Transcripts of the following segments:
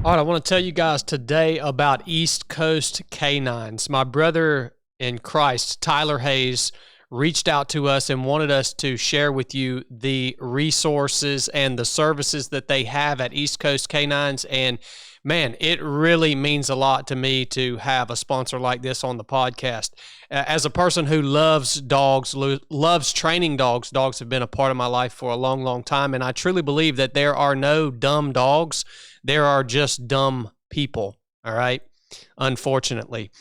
All right, I want to tell you guys today about East Coast Canines. My brother in Christ, Tyler Hayes, reached out to us and wanted us to share with you the resources and the services that they have at East Coast Canines. And man, it really means a lot to me to have a sponsor like this on the podcast. As a person who loves dogs, loves training dogs, dogs have been a part of my life for a long, long time. And I truly believe that there are no dumb dogs. There are just dumb people, all right? Unfortunately.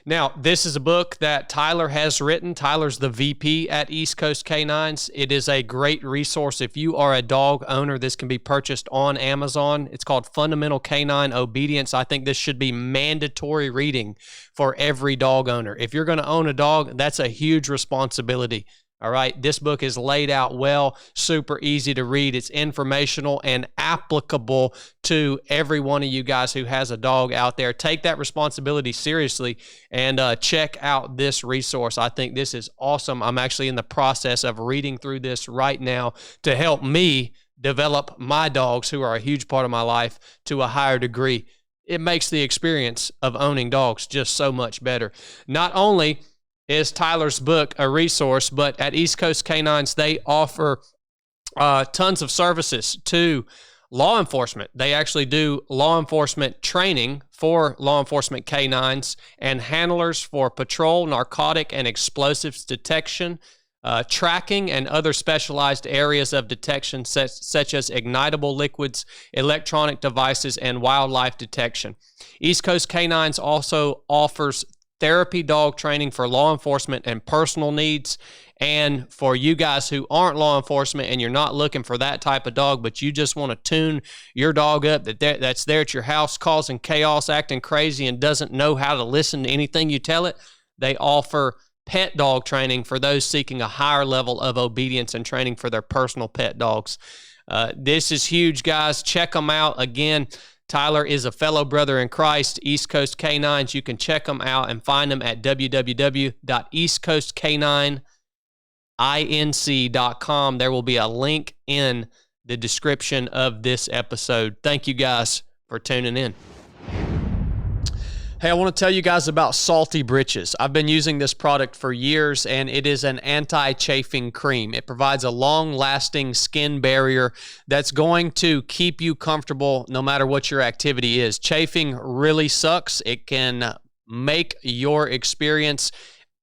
Now, this is a book that Tyler has written. Tyler's the VP at East Coast Canines. It is a great resource. If you are a dog owner, this can be purchased on Amazon. It's called Fundamental Canine Obedience. I think this should be mandatory reading for every dog owner. If you're going to own a dog, that's a huge responsibility. All right, this book is laid out well, super easy to read. It's informational and applicable to every one of you guys who has a dog out there. Take that responsibility seriously and check out this resource. I think this is awesome. I'm actually in the process of reading through this right now to help me develop my dogs, who are a huge part of my life, to a higher degree. It makes the experience of owning dogs just so much better. Not only is Tyler's book a resource, but at East Coast Canines, they offer tons of services to law enforcement. They actually do law enforcement training for law enforcement canines and handlers for patrol, narcotic, and explosives detection, tracking, and other specialized areas of detection such as ignitable liquids, electronic devices, and wildlife detection. East Coast Canines also offers therapy dog training for law enforcement and personal needs. And for you guys who aren't law enforcement and you're not looking for that type of dog, but you just want to tune your dog up that's there at your house causing chaos, acting crazy, and doesn't know how to listen to anything you tell it, they offer pet dog training for those seeking a higher level of obedience and training for their personal pet dogs. This is huge, guys. Check them out. Again, Tyler is a fellow brother in Christ, East Coast Canines. You can check them out and find them at www.eastcoastcanininc.com. There will be a link in the description of this episode. Thank you guys for tuning in. Hey, I want to tell you guys about Salty Britches. I've been using this product for years, and it is an anti-chafing cream. It provides a long-lasting skin barrier that's going to keep you comfortable no matter what your activity is. Chafing really sucks. It can make your experience,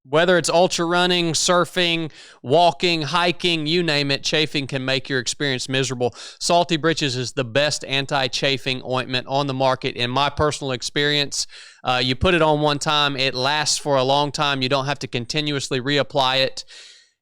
whether it's ultra running, surfing, walking, hiking, you name it, chafing can make your experience miserable. Salty Britches is the best anti-chafing ointment on the market in my personal experience. You put it on one time, it lasts for a long time. You don't have to continuously reapply it.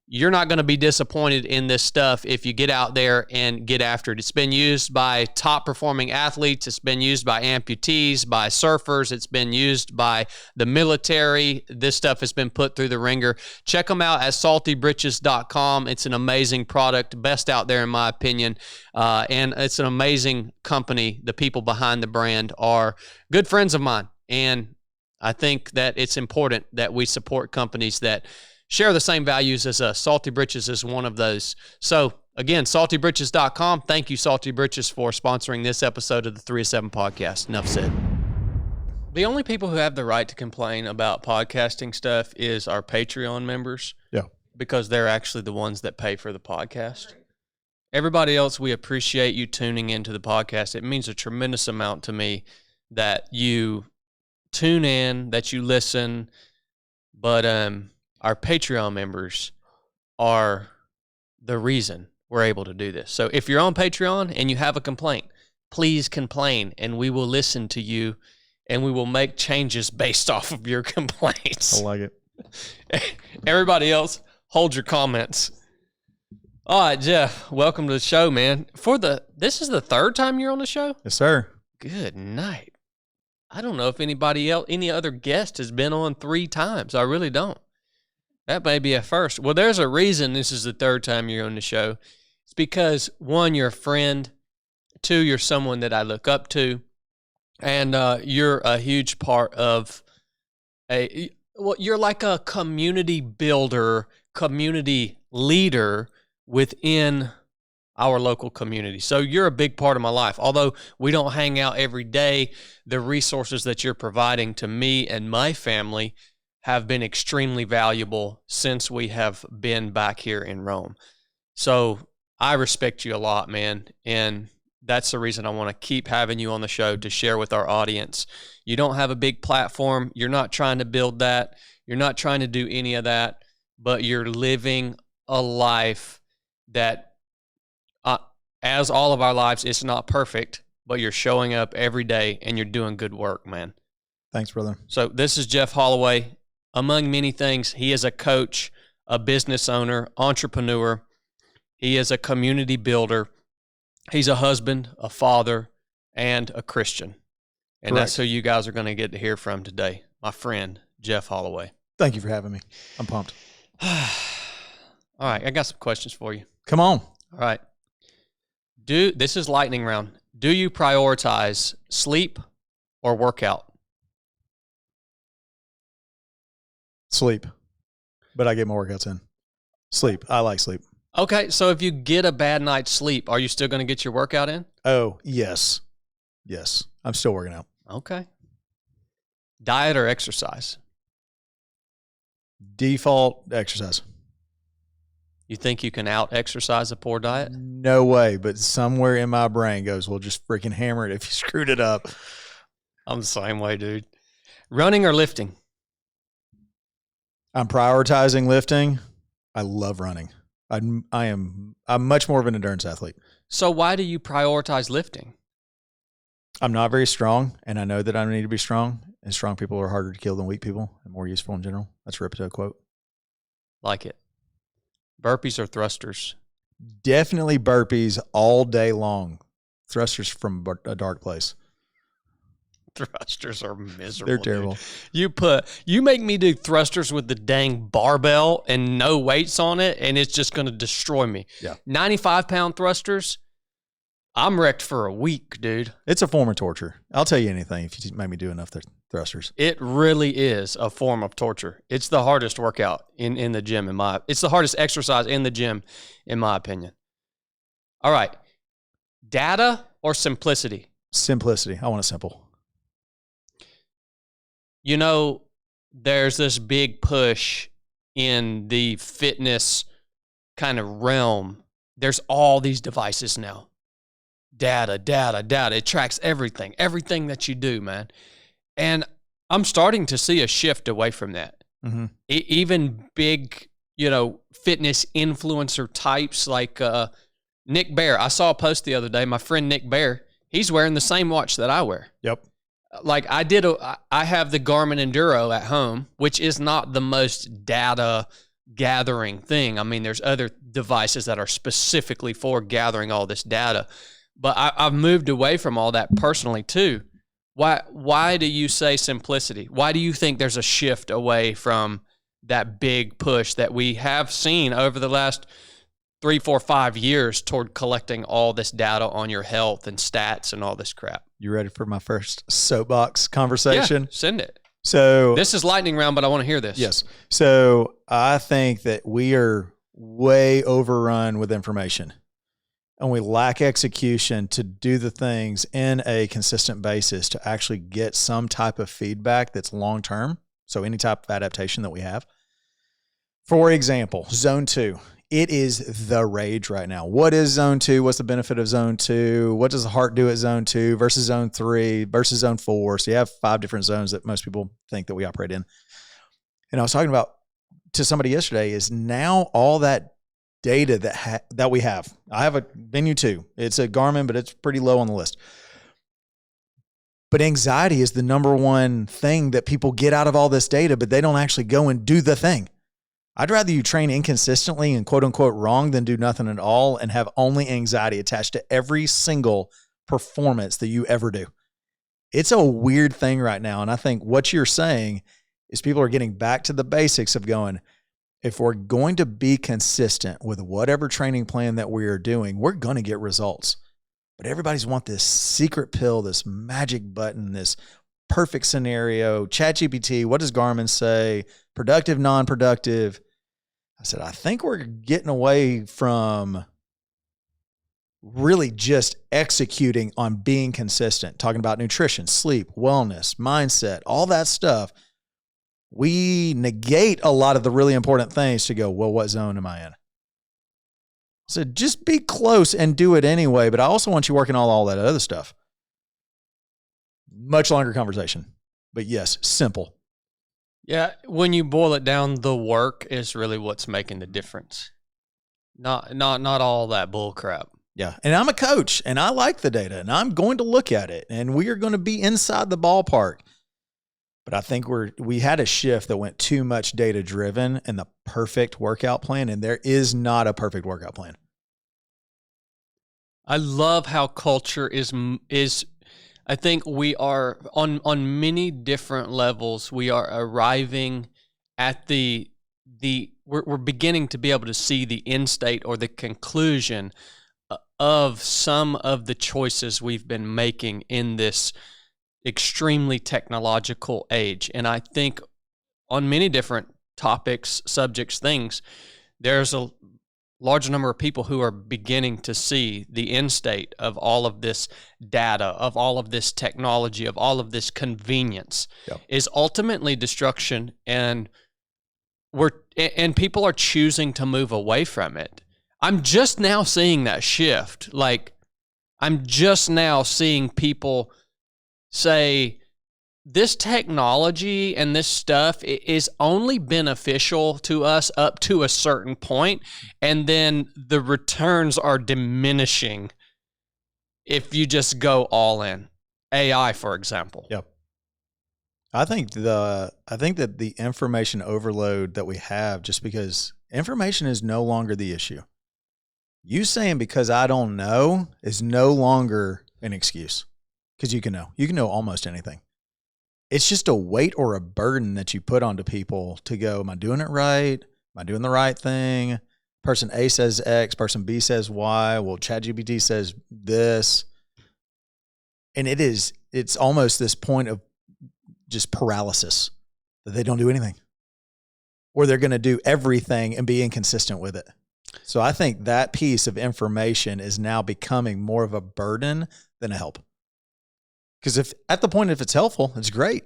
You're not going to be disappointed in this stuff if you get out there and get after it. It's been used by top performing athletes. It's been used by amputees, by surfers. It's been used by the military. This stuff has been put through the ringer. Check them out at saltybritches.com. It's an amazing product, best out there in my opinion. And it's an amazing company. The people behind the brand are good friends of mine. And I think that it's important that we support companies that share the same values as us. Salty Britches is one of those. So, again, saltybritches.com. Thank you, Salty Britches, for sponsoring this episode of the 3 to 7 podcast. Enough said. The only people who have the right to complain about podcasting stuff is our Patreon members. Yeah. Because they're actually the ones that pay for the podcast. Everybody else, we appreciate you tuning into the podcast. It means a tremendous amount to me that you tune in, that you listen, but our Patreon members are the reason we're able to do this. So if you're on Patreon and you have a complaint, please complain, and we will listen to you, and we will make changes based off of your complaints. I like it. Everybody else, hold your comments. All right, Jeff, welcome to the show, man. This is the third time you're on the show? Yes, sir. Good night. I don't know if any other guest has been on 3 times. I really don't. That may be a first. Well, there's a reason this is the third time you're on the show. It's because, 1, you're a friend. 2, you're someone that I look up to. And you're a huge part of you're like a community builder, community leader within our local community. So you're a big part of my life. Although we don't hang out every day, the resources that you're providing to me and my family have been extremely valuable since we have been back here in Rome. So I respect you a lot, man. And that's the reason I want to keep having you on the show to share with our audience. You don't have a big platform. You're not trying to build that. You're not trying to do any of that, but you're living a life that, as all of our lives, it's not perfect, but you're showing up every day and you're doing good work, man. Thanks, brother. So this is Jeff Holloway. Among many things, he is a coach, a business owner, entrepreneur. He is a community builder. He's a husband, a father, and a Christian. And Correct. That's who you guys are going to get to hear from today. My friend, Jeff Holloway. Thank you for having me. I'm pumped. All right, I got some questions for you. Come on. All right. This is lightning round. Do you prioritize sleep or workout? Sleep. But I get my workouts in. Sleep. I like sleep. Okay, so if you get a bad night's sleep, are you still going to get your workout in? Oh, yes. Yes. I'm still working out. Okay. Diet or exercise? Default exercise. You think you can out-exercise a poor diet? No way, but somewhere in my brain goes, well, just freaking hammer it if you screwed it up. I'm the same way, dude. Running or lifting? I'm prioritizing lifting. I love running. I'm much more of an endurance athlete. So why do you prioritize lifting? I'm not very strong, and I know that I need to be strong, and strong people are harder to kill than weak people and more useful in general. That's a Ripto quote. Like it. Burpees or thrusters? Definitely burpees all day long. Thrusters from a dark place. Thrusters are miserable. They're terrible. Dude. You make me do thrusters with the dang barbell and no weights on it, and it's just going to destroy me. Yeah. 95-pound thrusters, I'm wrecked for a week, dude. It's a form of torture. I'll tell you anything if you make me do enough thrusters. It really is a form of torture. It's the hardest workout in the gym it's the hardest exercise in the gym, in my opinion. All right. Data or simplicity? Simplicity. I want it simple. You know, there's this big push in the fitness kind of realm. There's all these devices now. Data. It tracks everything that you do, man. And I'm starting to see a shift away from that. Mm-hmm. Even big, fitness influencer types like Nick Bear. I saw a post the other day. My friend Nick Bear, he's wearing the same watch that I wear. Yep. Like I have the Garmin Enduro at home, which is not the most data gathering thing. I mean, there's other devices that are specifically for gathering all this data, but I've moved away from all that personally too. Why do you say simplicity? Why do you think there's a shift away from that big push that we have seen over the last 3, 4, 5 years toward collecting all this data on your health and stats and all this crap? You ready for my first soapbox conversation? Yeah, send it. So this is lightning round, but I want to hear this. Yes. So I think that we are way overrun with information, and we lack execution to do the things in a consistent basis to actually get some type of feedback that's long-term. So any type of adaptation that we have. For example, zone 2. It is the rage right now. What is zone 2? What's the benefit of zone 2? What does the heart do at zone 2 versus zone 3 versus zone 4? So you have 5 different zones that most people think that we operate in. And I was talking about to somebody yesterday is now all that data that we have. I have a Venue 2. It's a Garmin, but it's pretty low on the list. But anxiety is the number one thing that people get out of all this data, but they don't actually go and do the thing. I'd rather you train inconsistently and quote unquote wrong than do nothing at all and have only anxiety attached to every single performance that you ever do. It's a weird thing right now. And I think what you're saying is people are getting back to the basics of going, if we're going to be consistent with whatever training plan that we are doing, we're going to get results. But everybody's want this secret pill, this magic button, this perfect scenario. ChatGPT, what does Garmin say? Productive, non-productive. I said, I think we're getting away from really just executing on being consistent, talking about nutrition, sleep, wellness, mindset, all that stuff, we negate a lot of the really important things to go, well, what zone am I in? So just be close and do it anyway. But I also want you working on all that other stuff. Much longer conversation, but yes, simple. Yeah. When you boil it down, the work is really what's making the difference. Not all that bull crap. Yeah. And I'm a coach and I like the data and I'm going to look at it and we are going to be inside the ballpark. But I think we had a shift that went too much data driven and the perfect workout plan. And there is not a perfect workout plan. I love how culture is, I think we are on many different levels. We are arriving at we're beginning to be able to see the end state or the conclusion of some of the choices we've been making in this extremely technological age. And I think on many different topics, subjects, things, there's a large number of people who are beginning to see the end state of all of this data, of all of this technology, of all of this convenience is ultimately destruction. And people are choosing to move away from it. I'm just now seeing that shift. Like, I'm just now seeing people say, this technology and this stuff is only beneficial to us up to a certain point, and then the returns are diminishing if you just go all in. AI, for example. Yep. I think that the information overload that we have, just because information is no longer the issue. You saying because I don't know is no longer an excuse, because you can know almost anything. It's just a weight or a burden that you put onto people to go, am I doing it right? Am I doing the right thing? Person A says X, person B says Y. Well, ChatGPT says this. And it's almost this point of just paralysis that they don't do anything. Or they're going to do everything and be inconsistent with it. So I think that piece of information is now becoming more of a burden than a help. Because if it's helpful, it's great.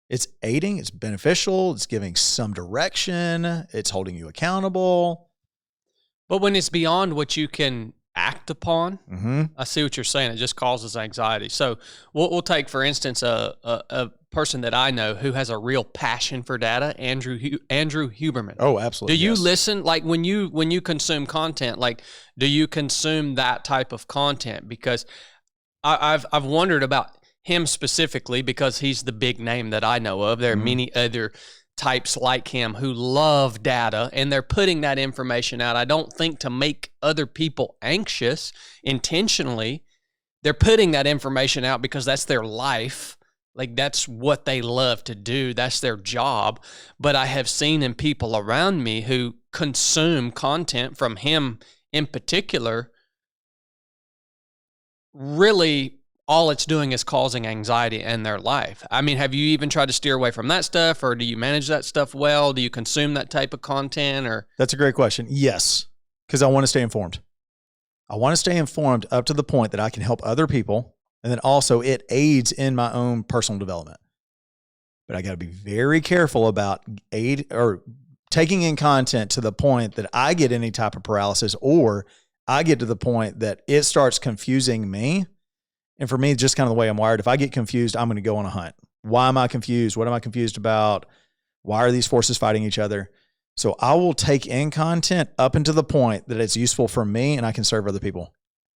It's aiding, it's beneficial, it's giving some direction, it's holding you accountable. But when it's beyond what you can act upon, Mm-hmm. I see what you're saying. It just causes anxiety. So we'll take, for instance, a person that I know who has a real passion for data, Andrew Huberman. Oh, absolutely. Do you yes. listen, like when you consume content, like do you consume that type of content? Because I've wondered about him specifically because he's the big name that I know of. There are many other types like him who love data, and they're putting that information out. I don't think to make other people anxious intentionally. They're putting that information out because that's their life. Like, that's what they love to do. That's their job. But I have seen in people around me who consume content from him in particular, really all it's doing is causing anxiety in their life. I mean, have you even tried to steer away from that stuff, or do you manage that stuff well? Do you consume that type of content? Or That's a great question. Yes, because I want to stay informed. I want to stay informed up to the point that I can help other people, and then also it aids in my own personal development. But I got to be very careful about taking in content to the point that I get any type of paralysis, or I get to the point that it starts confusing me. And for me, just kind of the way I'm wired, if I get confused, I'm going to go on a hunt. Why am I confused? What am I confused about? Why are these forces fighting each other? So I will take in content up until the point that it's useful for me and I can serve other people.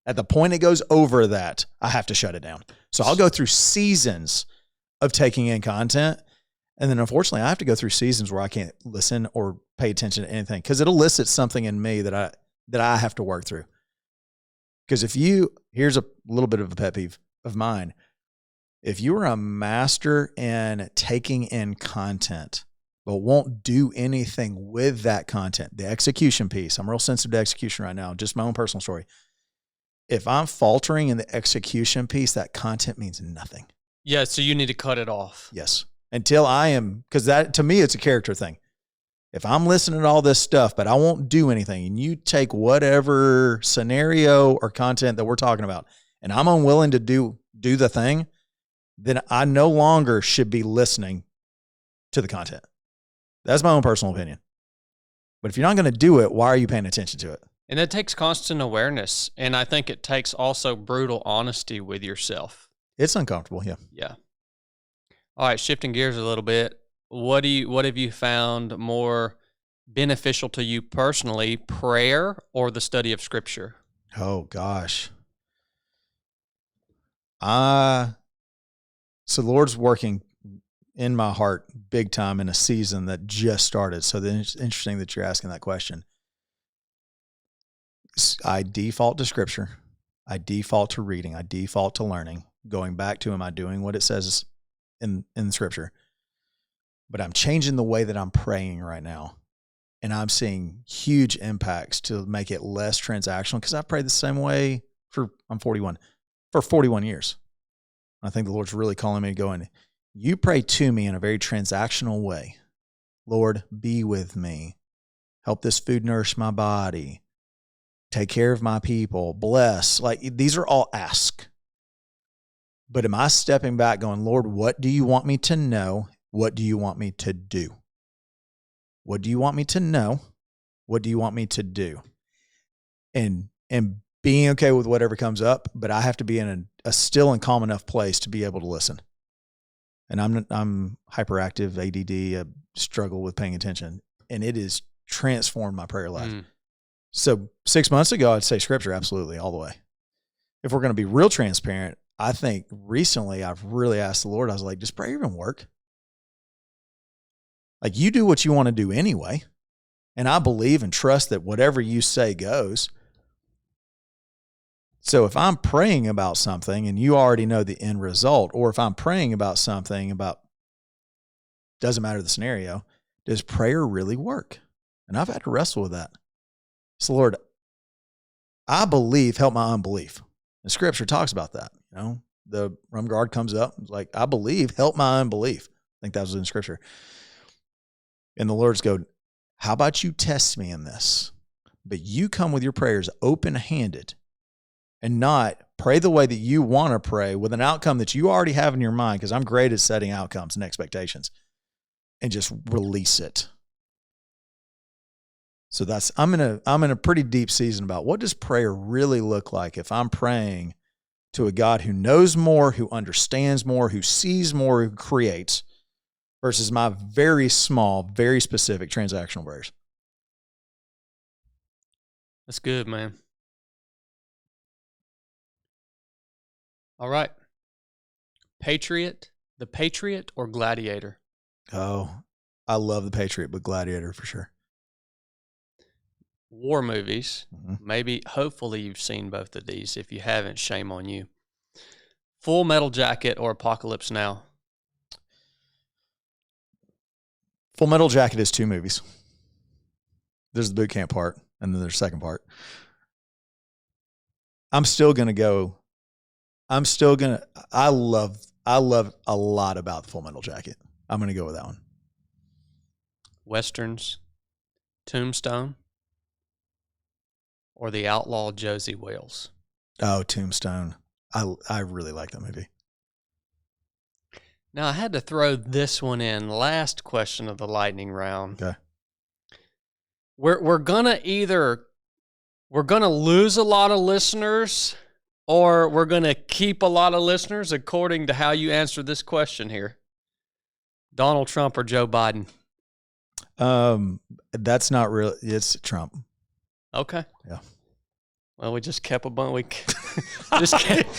At the point it goes over that, I have to shut it down. So I'll go through seasons of taking in content. And then unfortunately, I have to go through seasons where I can't listen or pay attention to anything because it elicits something in me that I have to work through. Because here's a little bit of a pet peeve of mine. If you are a master in taking in content, but won't do anything with that content, the execution piece, I'm real sensitive to execution right now, just my own personal story. If I'm faltering in the execution piece, that content means nothing. yeah, so you need to cut it off. Yes. Until I am, because that, to me, it's a character thing. If I'm listening to all this stuff, but I won't do anything, and you take whatever scenario or content that we're talking about, and I'm unwilling to do the thing, then I no longer should be listening to the content. That's my own personal opinion. But if you're not going to do it, why are you paying attention to it? And it takes constant awareness. And I think it takes also brutal honesty with yourself. It's uncomfortable, yeah. Yeah. All right, shifting gears a little bit. What have you found more beneficial to you personally, prayer or the study of Scripture? Oh gosh. So the Lord's working in my heart big time in a season that just started. So then it's interesting that you're asking that question. I default to Scripture. I default to reading. I default to learning, going back to, am I doing what it says in Scripture? But I'm changing the way that I'm praying right now. And I'm seeing huge impacts to make it less transactional, because I've prayed the same way I'm 41, for 41 years. I think the Lord's really calling me to go in. You pray to me in a very transactional way. Lord, be with me. Help this food nourish my body. Take care of my people. Bless. Like, these are all ask. But am I stepping back going, Lord, what do you want me to know? What do you want me to do? What do you want me to know? What do you want me to do? And being okay with whatever comes up, but I have to be in a still and calm enough place to be able to listen. And I'm hyperactive, ADD, I struggle with paying attention, and it has transformed my prayer life. So 6 months ago, I'd say Scripture, absolutely, all the way. If we're going to be real transparent, I think recently I've really asked the Lord, I was like, does prayer even work? Like, you do what you want to do anyway. And I believe and trust that whatever you say goes. So if I'm praying about something and you already know the end result, or if I'm praying about something doesn't matter the scenario, does prayer really work? And I've had to wrestle with that. So Lord, I believe, help my unbelief. And Scripture talks about that. You know, the rum guard comes up, it's like, I believe, help my unbelief. I think that was in Scripture. And the Lord's go, how about you test me in this? But you come with your prayers open-handed and not pray the way that you want to pray with an outcome that you already have in your mind, because I'm great at setting outcomes and expectations, and just release it. So I'm in a pretty deep season about what does prayer really look like if I'm praying to a God who knows more, who understands more, who sees more, who creates, versus my very small, very specific transactional prayers. That's good, man. All right. The Patriot or Gladiator? Oh, I love the Patriot, but Gladiator for sure. War movies. Maybe, hopefully you've seen both of these. If you haven't, shame on you. Full Metal Jacket or Apocalypse Now? Full Metal Jacket is 2 movies. There's the boot camp part, and then there's the second part. I love a lot about the Full Metal Jacket. I'm going to go with that one. Westerns, Tombstone, or The Outlaw Josie Wales? Oh, Tombstone. I really like that movie. Now, I had to throw this one in. Last question of the lightning round. Okay. We're gonna lose a lot of listeners, or we're gonna keep a lot of listeners according to how you answer this question here. Donald Trump or Joe Biden? That's not real. It's Trump. Okay. Yeah. Well, we just kept a bunch.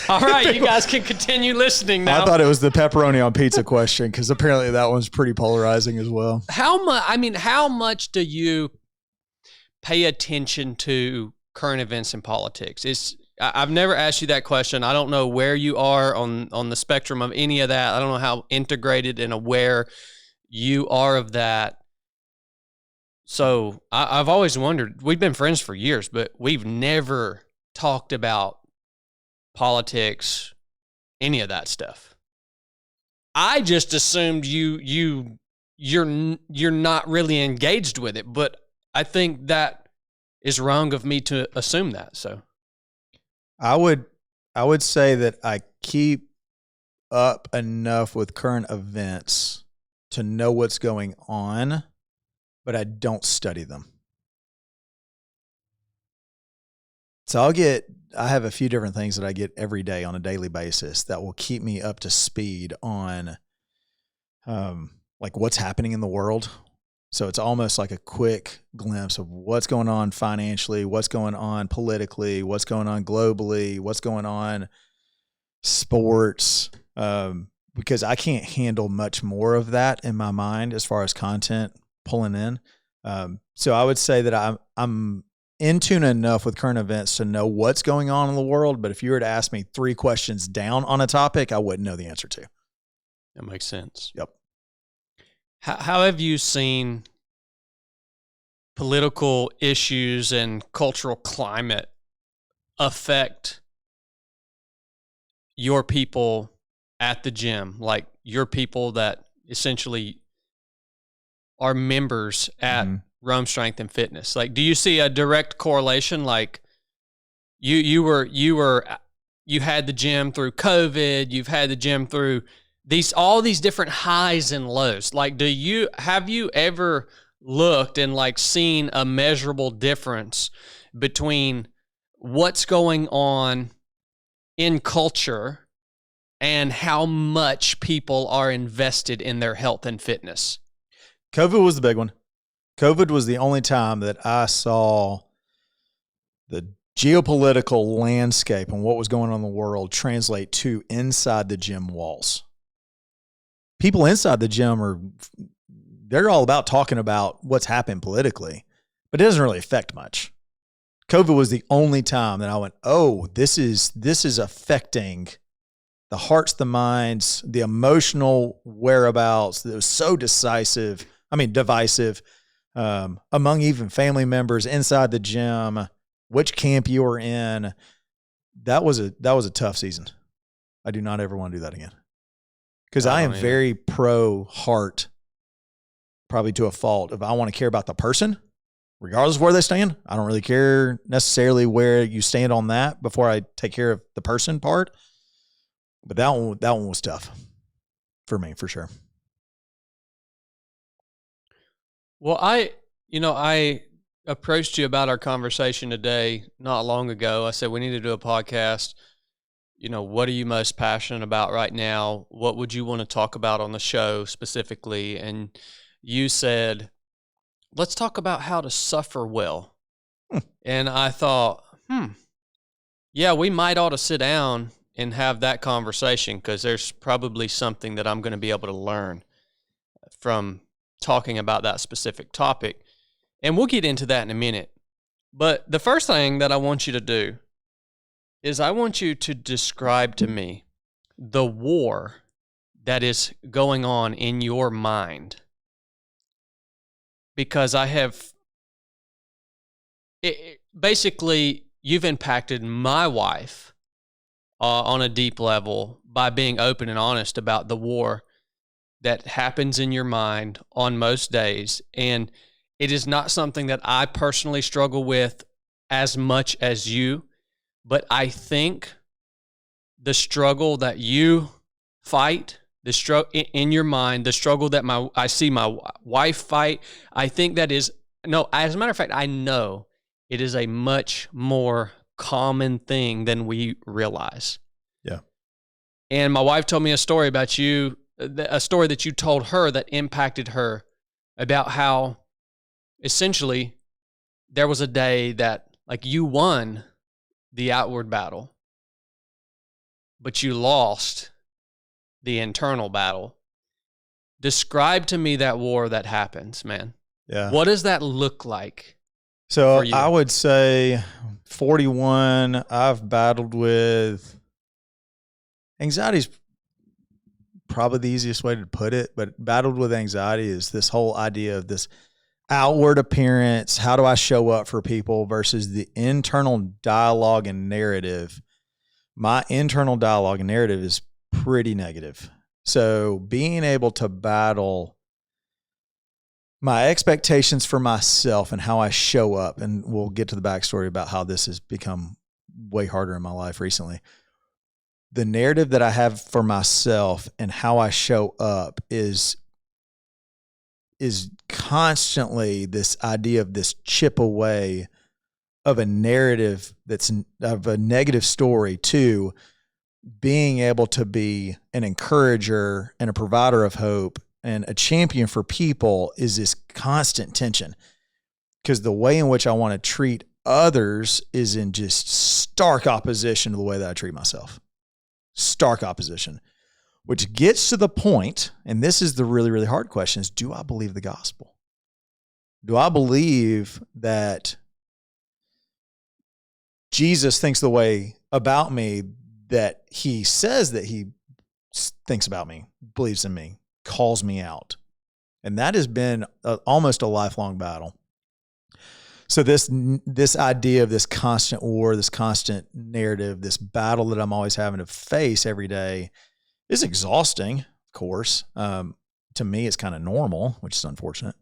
All right, you guys can continue listening now. I thought it was the pepperoni on pizza question, because apparently that one's pretty polarizing as well. How much do you pay attention to current events and politics? I've never asked you that question. I don't know where you are on the spectrum of any of that. I don't know how integrated and aware you are of that. So I've always wondered, we've been friends for years, but we've never talked about politics, any of that stuff. I just assumed you you're not really engaged with it. But I think that is wrong of me to assume that. So I would say that I keep up enough with current events to know what's going on, but I don't study them. So I have a few different things that I get every day on a daily basis that will keep me up to speed on like what's happening in the world. So it's almost like a quick glimpse of what's going on financially, what's going on politically, what's going on globally, what's going on sports, because I can't handle much more of that in my mind as far as content pulling in. So I would say that I'm in tune enough with current events to know what's going on in the world. But if you were to ask me 3 questions down on a topic, I wouldn't know the answer to. that makes sense. Yep. How have you seen political issues and cultural climate affect your people at the gym? Like your people that essentially are members at Rome Strength and Fitness. Like, do you see a direct correlation? Like you had the gym through COVID, you've had the gym through all these different highs and lows. Like, have you ever looked and like seen a measurable difference between what's going on in culture and how much people are invested in their health and fitness? COVID was the big one. COVID was the only time that I saw the geopolitical landscape and what was going on in the world translate to inside the gym walls. People inside the gym they're all about talking about what's happened politically, but it doesn't really affect much. COVID was the only time that I went, oh, this is affecting the hearts, the minds, the emotional whereabouts that was so divisive among even family members inside the gym, which camp you were in. That was a tough season. I do not ever want to do that again. Because I am very pro heart, probably to a fault. If I want to care about the person, regardless of where they stand, I don't really care necessarily where you stand on that before I take care of the person part. But that one was tough for me, for sure. Well, I approached you about our conversation today not long ago. I said we need to do a podcast. What are you most passionate about right now? What would you want to talk about on the show specifically? And you said, let's talk about how to suffer well. And I thought, yeah, we might ought to sit down and have that conversation, because there's probably something that I'm going to be able to learn from talking about that specific topic. And we'll get into that in a minute. But the first thing that I want you to do is I want you to describe to me the war that is going on in your mind. Because basically, you've impacted my wife on a deep level by being open and honest about the war that happens in your mind on most days. And it is not something that I personally struggle with as much as you, but I think the struggle that you fight, the struggle in your mind, the struggle that I see my wife fight, I think that is, no, as a matter of fact, I know it is a much more common thing than we realize. Yeah. And my wife told me a story about you, a story that you told her that impacted her, about how essentially there was a day that like you won the outward battle, but you lost the internal battle. Describe to me that war that happens, man. Yeah. What does that look like? So I would say 41, I've battled with anxiety's probably the easiest way to put it, but battled with anxiety is this whole idea of this outward appearance. How do I show up for people versus the internal dialogue and narrative? My internal dialogue and narrative is pretty negative. So being able to battle my expectations for myself and how I show up, and we'll get to the backstory about how this has become way harder in my life recently. The narrative that I have for myself and how I show up is constantly this idea of this chip away of a narrative that's of a negative story to being able to be an encourager and a provider of hope and a champion for people is this constant tension, because the way in which I want to treat others is in just stark opposition to the way that I treat myself. Stark opposition, which gets to the point, and this is the really, really hard question, is do I believe the gospel? Do I believe that Jesus thinks the way about me that he says that he thinks about me, believes in me, calls me out? And that has been almost a lifelong battle. So this idea of this constant war, this constant narrative, this battle that I'm always having to face every day is exhausting, of course. To me, it's kind of normal, which is unfortunate.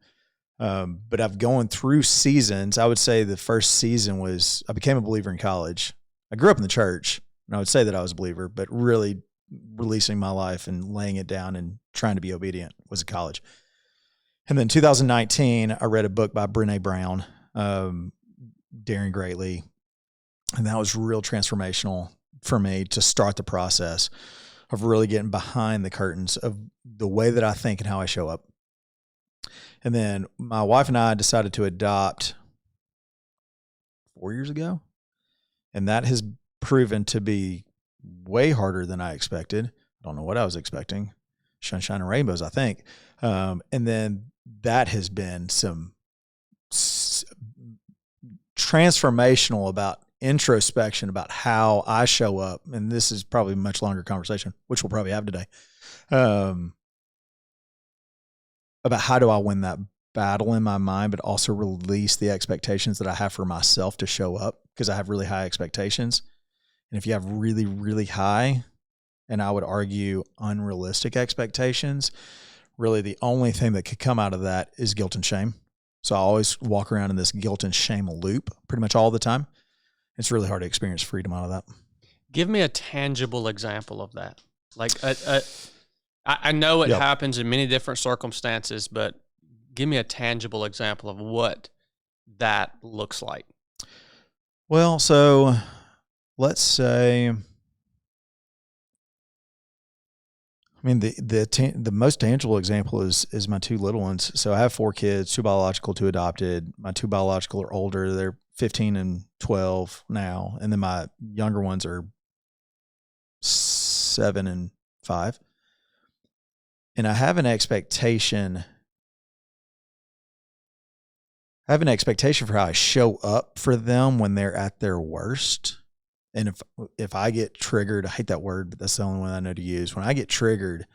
But I've gone through seasons. I would say the first season was I became a believer in college. I grew up in the church, and I would say that I was a believer, but really releasing my life and laying it down and trying to be obedient was at college. And then 2019, I read a book by Brené Brown, Daring Greatly. And that was real transformational for me to start the process of really getting behind the curtains of the way that I think and how I show up. And then my wife and I decided to adopt 4 years ago. And that has proven to be way harder than I expected. I don't know what I was expecting. Sunshine and rainbows, I think. And then that has been some transformational about introspection about how I show up. And this is probably a much longer conversation, which we'll probably have today, about how do I win that battle in my mind, but also release the expectations that I have for myself to show up, because I have really high expectations. And if you have really, really high, and I would argue unrealistic expectations, really the only thing that could come out of that is guilt and shame. So I always walk around in this guilt and shame loop pretty much all the time. It's really hard to experience freedom out of that. Give me a tangible example of that. Like, I know it happens in many different circumstances, but give me a tangible example of what that looks like. Well, so let's say, I mean, the most tangible example is my two little ones. So I have 4 kids, 2 biological, 2 adopted. My 2 biological are older. They're 15 and 12 now. And then my younger ones are 7 and 5. And I have an expectation. I have an expectation for how I show up for them when they're at their worst. And if I get triggered, I hate that word, but that's the only one I know to use. When I get triggered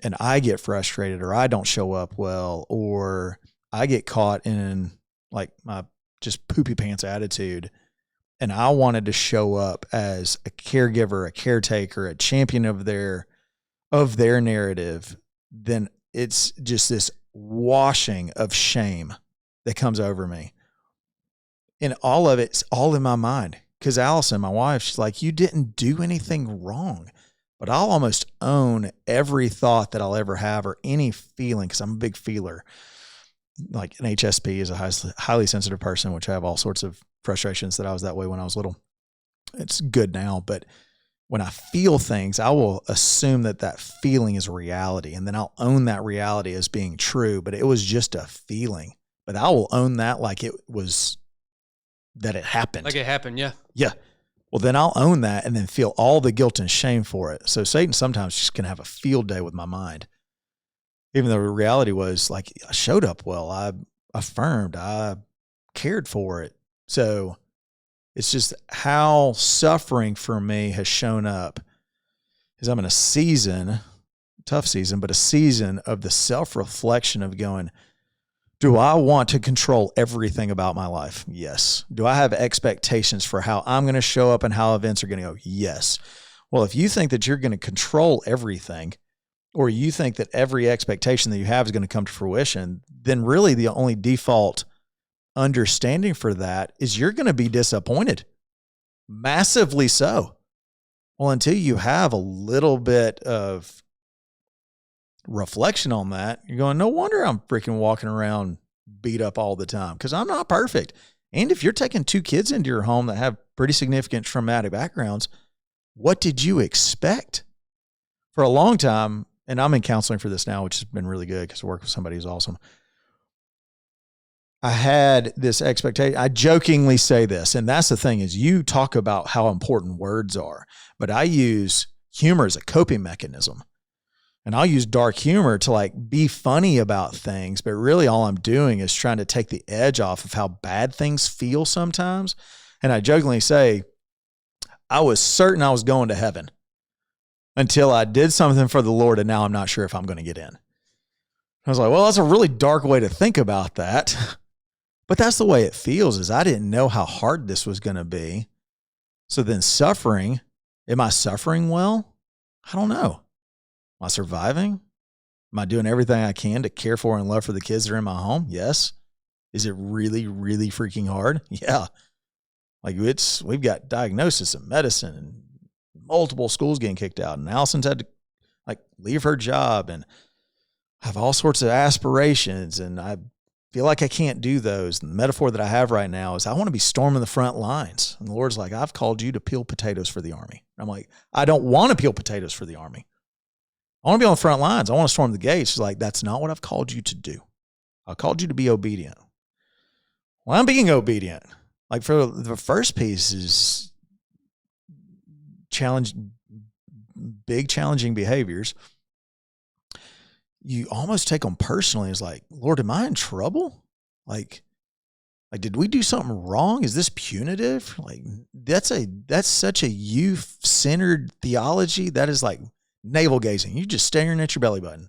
and I get frustrated, or I don't show up well, or I get caught in like my just poopy pants attitude, and I wanted to show up as a caregiver, a caretaker, a champion of their narrative, then it's just this washing of shame that comes over me. And all of it's all in my mind. Because Allison, my wife, she's like, you didn't do anything wrong. But I'll almost own every thought that I'll ever have, or any feeling, because I'm a big feeler. Like an HSP is a highly sensitive person, which I have all sorts of frustrations that I was that way when I was little. It's good now, but when I feel things, I will assume that feeling is reality, and then I'll own that reality as being true, but it was just a feeling. But I will own that like it was, that it happened. Like it happened, yeah. Yeah. Well, then I'll own that and then feel all the guilt and shame for it. So Satan sometimes just can have a field day with my mind. Even though the reality was like, I showed up well, I affirmed, I cared for it. So it's just how suffering for me has shown up is I'm in a season, tough season, but a season of the self-reflection of going, do I want to control everything about my life? Yes. Do I have expectations for how I'm going to show up and how events are going to go? Yes. Well, if you think that you're going to control everything, or you think that every expectation that you have is going to come to fruition, then really the only default understanding for that is you're going to be disappointed, massively so. Well, until you have a little bit of reflection on that, you're going, no wonder I'm freaking walking around beat up all the time, because I'm not perfect. And if you're taking 2 kids into your home that have pretty significant traumatic backgrounds, what did you expect? For a long time, and I'm in counseling for this now, which has been really good because I work with somebody who's awesome. I had this expectation. I jokingly say this, and that's the thing, is you talk about how important words are, but I use humor as a coping mechanism. And I'll use dark humor to like be funny about things, but really all I'm doing is trying to take the edge off of how bad things feel sometimes. And I jokingly say, I was certain I was going to heaven until I did something for the Lord, and now I'm not sure if I'm going to get in. I was like, well, that's a really dark way to think about that. But that's the way it feels, is I didn't know how hard this was going to be. So then suffering, am I suffering well? I don't know. Am I surviving? Am I doing everything I can to care for and love for the kids that are in my home? Yes. Is it really, really freaking hard? Yeah. Like we've got diagnosis and medicine and multiple schools getting kicked out. And Allison's had to like leave her job and have all sorts of aspirations. And I feel like I can't do those. And the metaphor that I have right now is I want to be storming the front lines. And the Lord's like, I've called you to peel potatoes for the army. And I'm like, I don't want to peel potatoes for the army. I want to be on the front lines. I want to storm the gates. She's like, that's not what I've called you to do. I called you to be obedient. Well, I'm being obedient. Like for the first piece is big challenging behaviors. You almost take them personally. It's like, Lord, am I in trouble? Like, did we do something wrong? Is this punitive? Like that's such a youth-centered theology. That is like navel gazing. You're just staring at your belly button.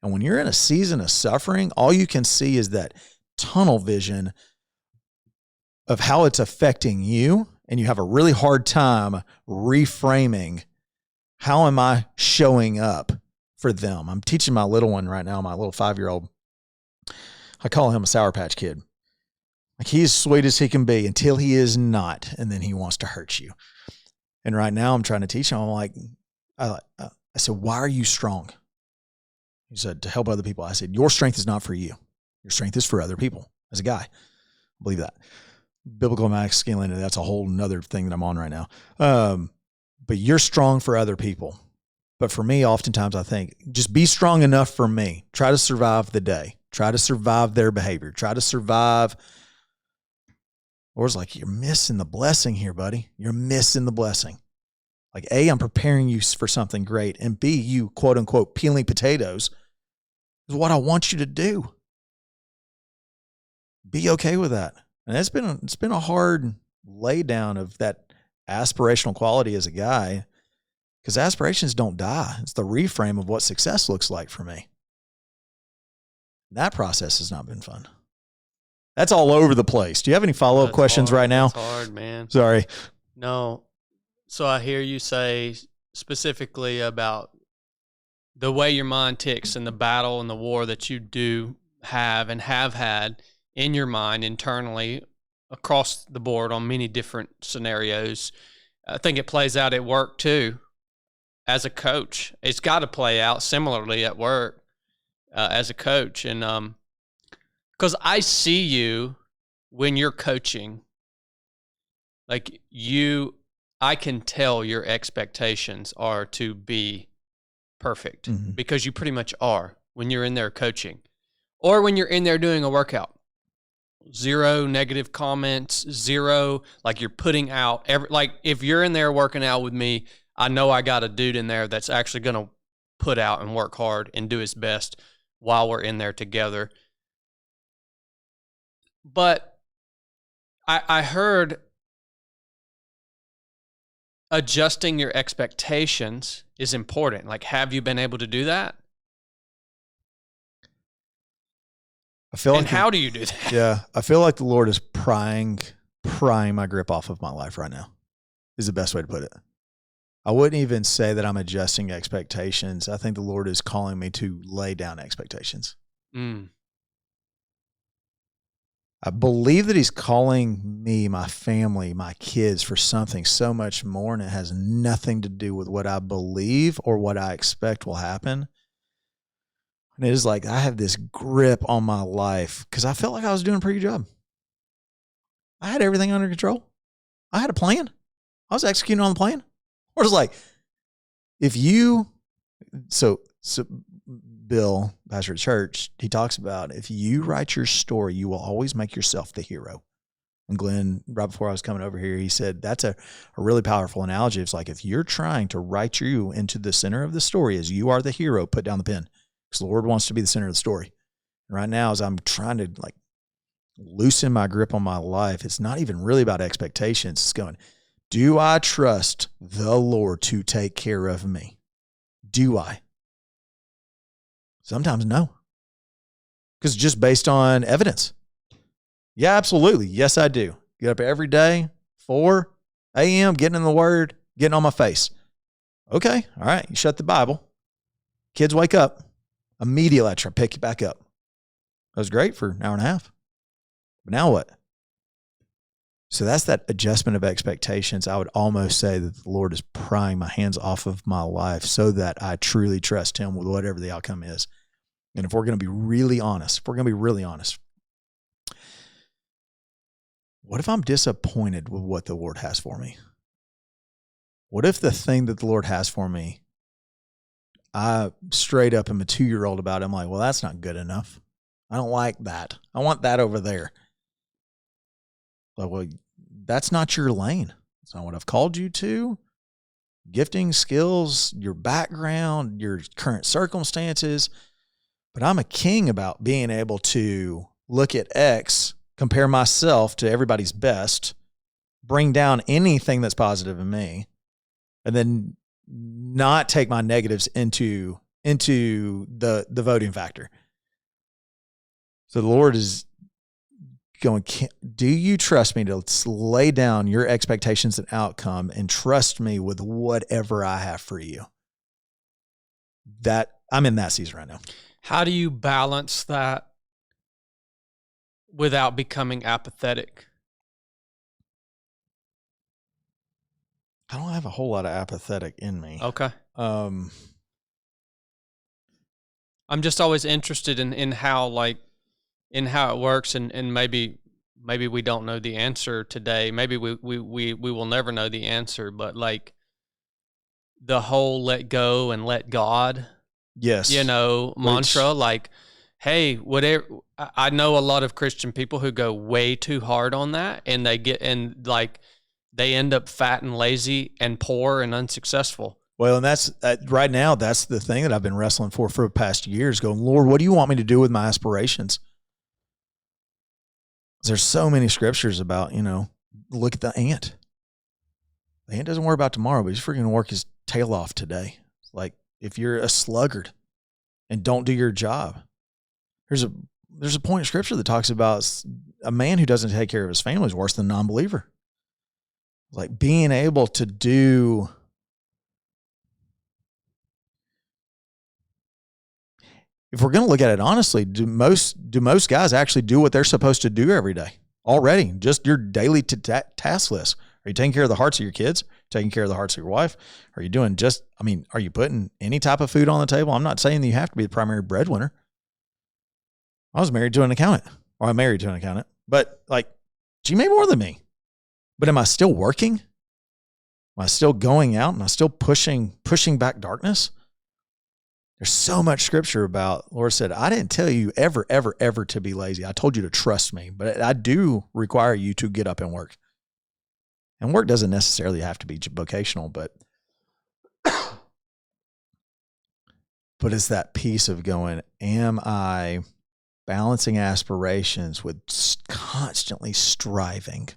And when you're in a season of suffering, all you can see is that tunnel vision of how it's affecting you. And you have a really hard time reframing, how am I showing up for them? I'm teaching my little one right now, my little 5-year-old. I call him a Sour Patch Kid. Like he's sweet as he can be until he is not. And then he wants to hurt you. And right now I'm trying to teach him. I'm like, I said, why are you strong? He said, to help other people. I said, your strength is not for you. Your strength is for other people. As a guy, I believe that. Biblical masculinity, that's a whole nother thing that I'm on right now. But you're strong for other people. But for me, oftentimes I think, just be strong enough for me. Try to survive the day. Try to survive their behavior. Try to survive. Or it's like, you're missing the blessing here, buddy. You're missing the blessing. Like, A, I'm preparing you for something great. And B, you, quote unquote, peeling potatoes is what I want you to do. Be okay with that. And it's been a hard lay down of that aspirational quality as a guy, because aspirations don't die. It's the reframe of what success looks like for me. That process has not been fun. That's all over the place. Do you have any follow-up questions right now? It's hard, man. Sorry. No. So I hear you say specifically about the way your mind ticks and the battle and the war that you do have and have had in your mind internally across the board on many different scenarios. I think it plays out at work too. As a coach, it's got to play out similarly at work as a coach. And because I see you when you're coaching, like I can tell your expectations are to be perfect, because you pretty much are when you're in there coaching or when you're in there doing a workout. 0 negative comments, 0, like you're putting out like if you're in there working out with me, I know I got a dude in there that's actually going to put out and work hard and do his best while we're in there together. But I heard adjusting your expectations is important. Like, have you been able to do that? I feel and like how do you do that? Yeah, I feel like the Lord is prying my grip off of my life right now, is the best way to put it. I wouldn't even say that I'm adjusting expectations. I think the Lord is calling me to lay down expectations. I believe that he's calling me, my family, my kids for something so much more, and it has nothing to do with what I believe or what I expect will happen. And it is like I have this grip on my life because I felt like I was doing a pretty good job. I had everything under control. I had a plan. I was executing on the plan. Or it's like, if you, so Bill, pastor at church, he talks about if you write your story, you will always make yourself the hero. And Glenn, right before I was coming over here, he said that's a really powerful analogy. It's like if you're trying to write you into the center of the story as you are the hero, put down the pen. Because the Lord wants to be the center of the story. And right now, as I'm trying to like loosen my grip on my life, it's not even really about expectations. It's going, do I trust the Lord to take care of me? Do I? Sometimes no. Because just based on evidence. Yeah, absolutely. Yes, I do. Get up every day, 4 a.m., getting in the Word, getting on my face. Okay, all right, you shut the Bible. Kids wake up. Immediately I try to pick you back up. That was great for an hour and a half. But now what? So that's that adjustment of expectations. I would almost say that the Lord is prying my hands off of my life so that I truly trust him with whatever the outcome is. And if we're going to be really honest, what if I'm disappointed with what the Lord has for me? What if the thing that the Lord has for me, I straight up am a 2-year-old about it. I'm like, well, that's not good enough. I don't like that. I want that over there. Like, well, that's not your lane. It's not what I've called you to. Gifting, skills, your background, your current circumstances. But I'm a king about being able to look at X, compare myself to everybody's best, bring down anything that's positive in me, and then not take my negatives into the voting factor. So the Lord is going, do you trust me to lay down your expectations and outcome and trust me with whatever I have for you? That I'm in that season right now. How do you balance that without becoming apathetic? I don't have a whole lot of apathetic in me. Okay. I'm just always interested in how it works, and maybe we don't know the answer today. Maybe we will never know the answer, but like the whole let go and let God, yes, mantra, like, hey, whatever. I know a lot of Christian people who go way too hard on that, and they end up fat and lazy and poor and unsuccessful. Well, and that's right now, that's the thing that I've been wrestling for the past years, going, Lord, what do you want me to do with my aspirations? There's so many scriptures about, look at the ant. The ant doesn't worry about tomorrow, but he's freaking work his tail off today. Like if you're a sluggard and don't do your job, there's a point in scripture that talks about a man who doesn't take care of his family is worse than a non-believer. Like being able to do, if we're going to look at it honestly, do most guys actually do what they're supposed to do every day already? Just your daily task list. Are you taking care of the hearts of your kids? Taking care of the hearts of your wife? Are you doing are you putting any type of food on the table? I'm not saying that you have to be the primary breadwinner. I was married to an accountant, or I'm married to an accountant, but she made more than me. But am I still working? Am I still going out? Am I still pushing back darkness? There's so much scripture about, Lord said, I didn't tell you ever, ever, ever to be lazy. I told you to trust me, but I do require you to get up and work. And work doesn't necessarily have to be vocational, but it's that piece of going, am I balancing aspirations with constantly striving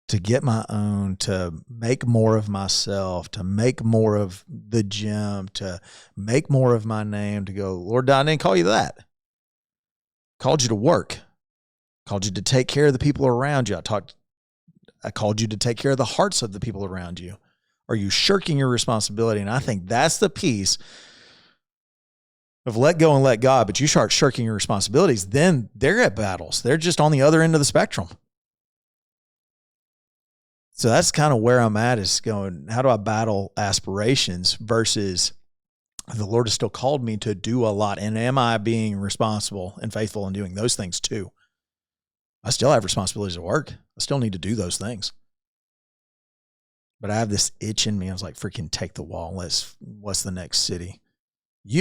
to get my own, to make more of myself, to make more of the gym, to make more of my name, to go, Lord, I didn't call you that. I called you to work. I called you to take care of the people around you. I called you to take care of the hearts of the people around you. Are you shirking your responsibility? And I think that's the piece of let go and let God, but you start shirking your responsibilities, then they're at battles. They're just on the other end of the spectrum. So that's kind of where I'm at, is going, how do I battle aspirations versus the Lord has still called me to do a lot. And am I being responsible and faithful in doing those things too? I still have responsibilities at work. I still need to do those things. But I have this itch in me. I was like, freaking take the wall. What's the next city?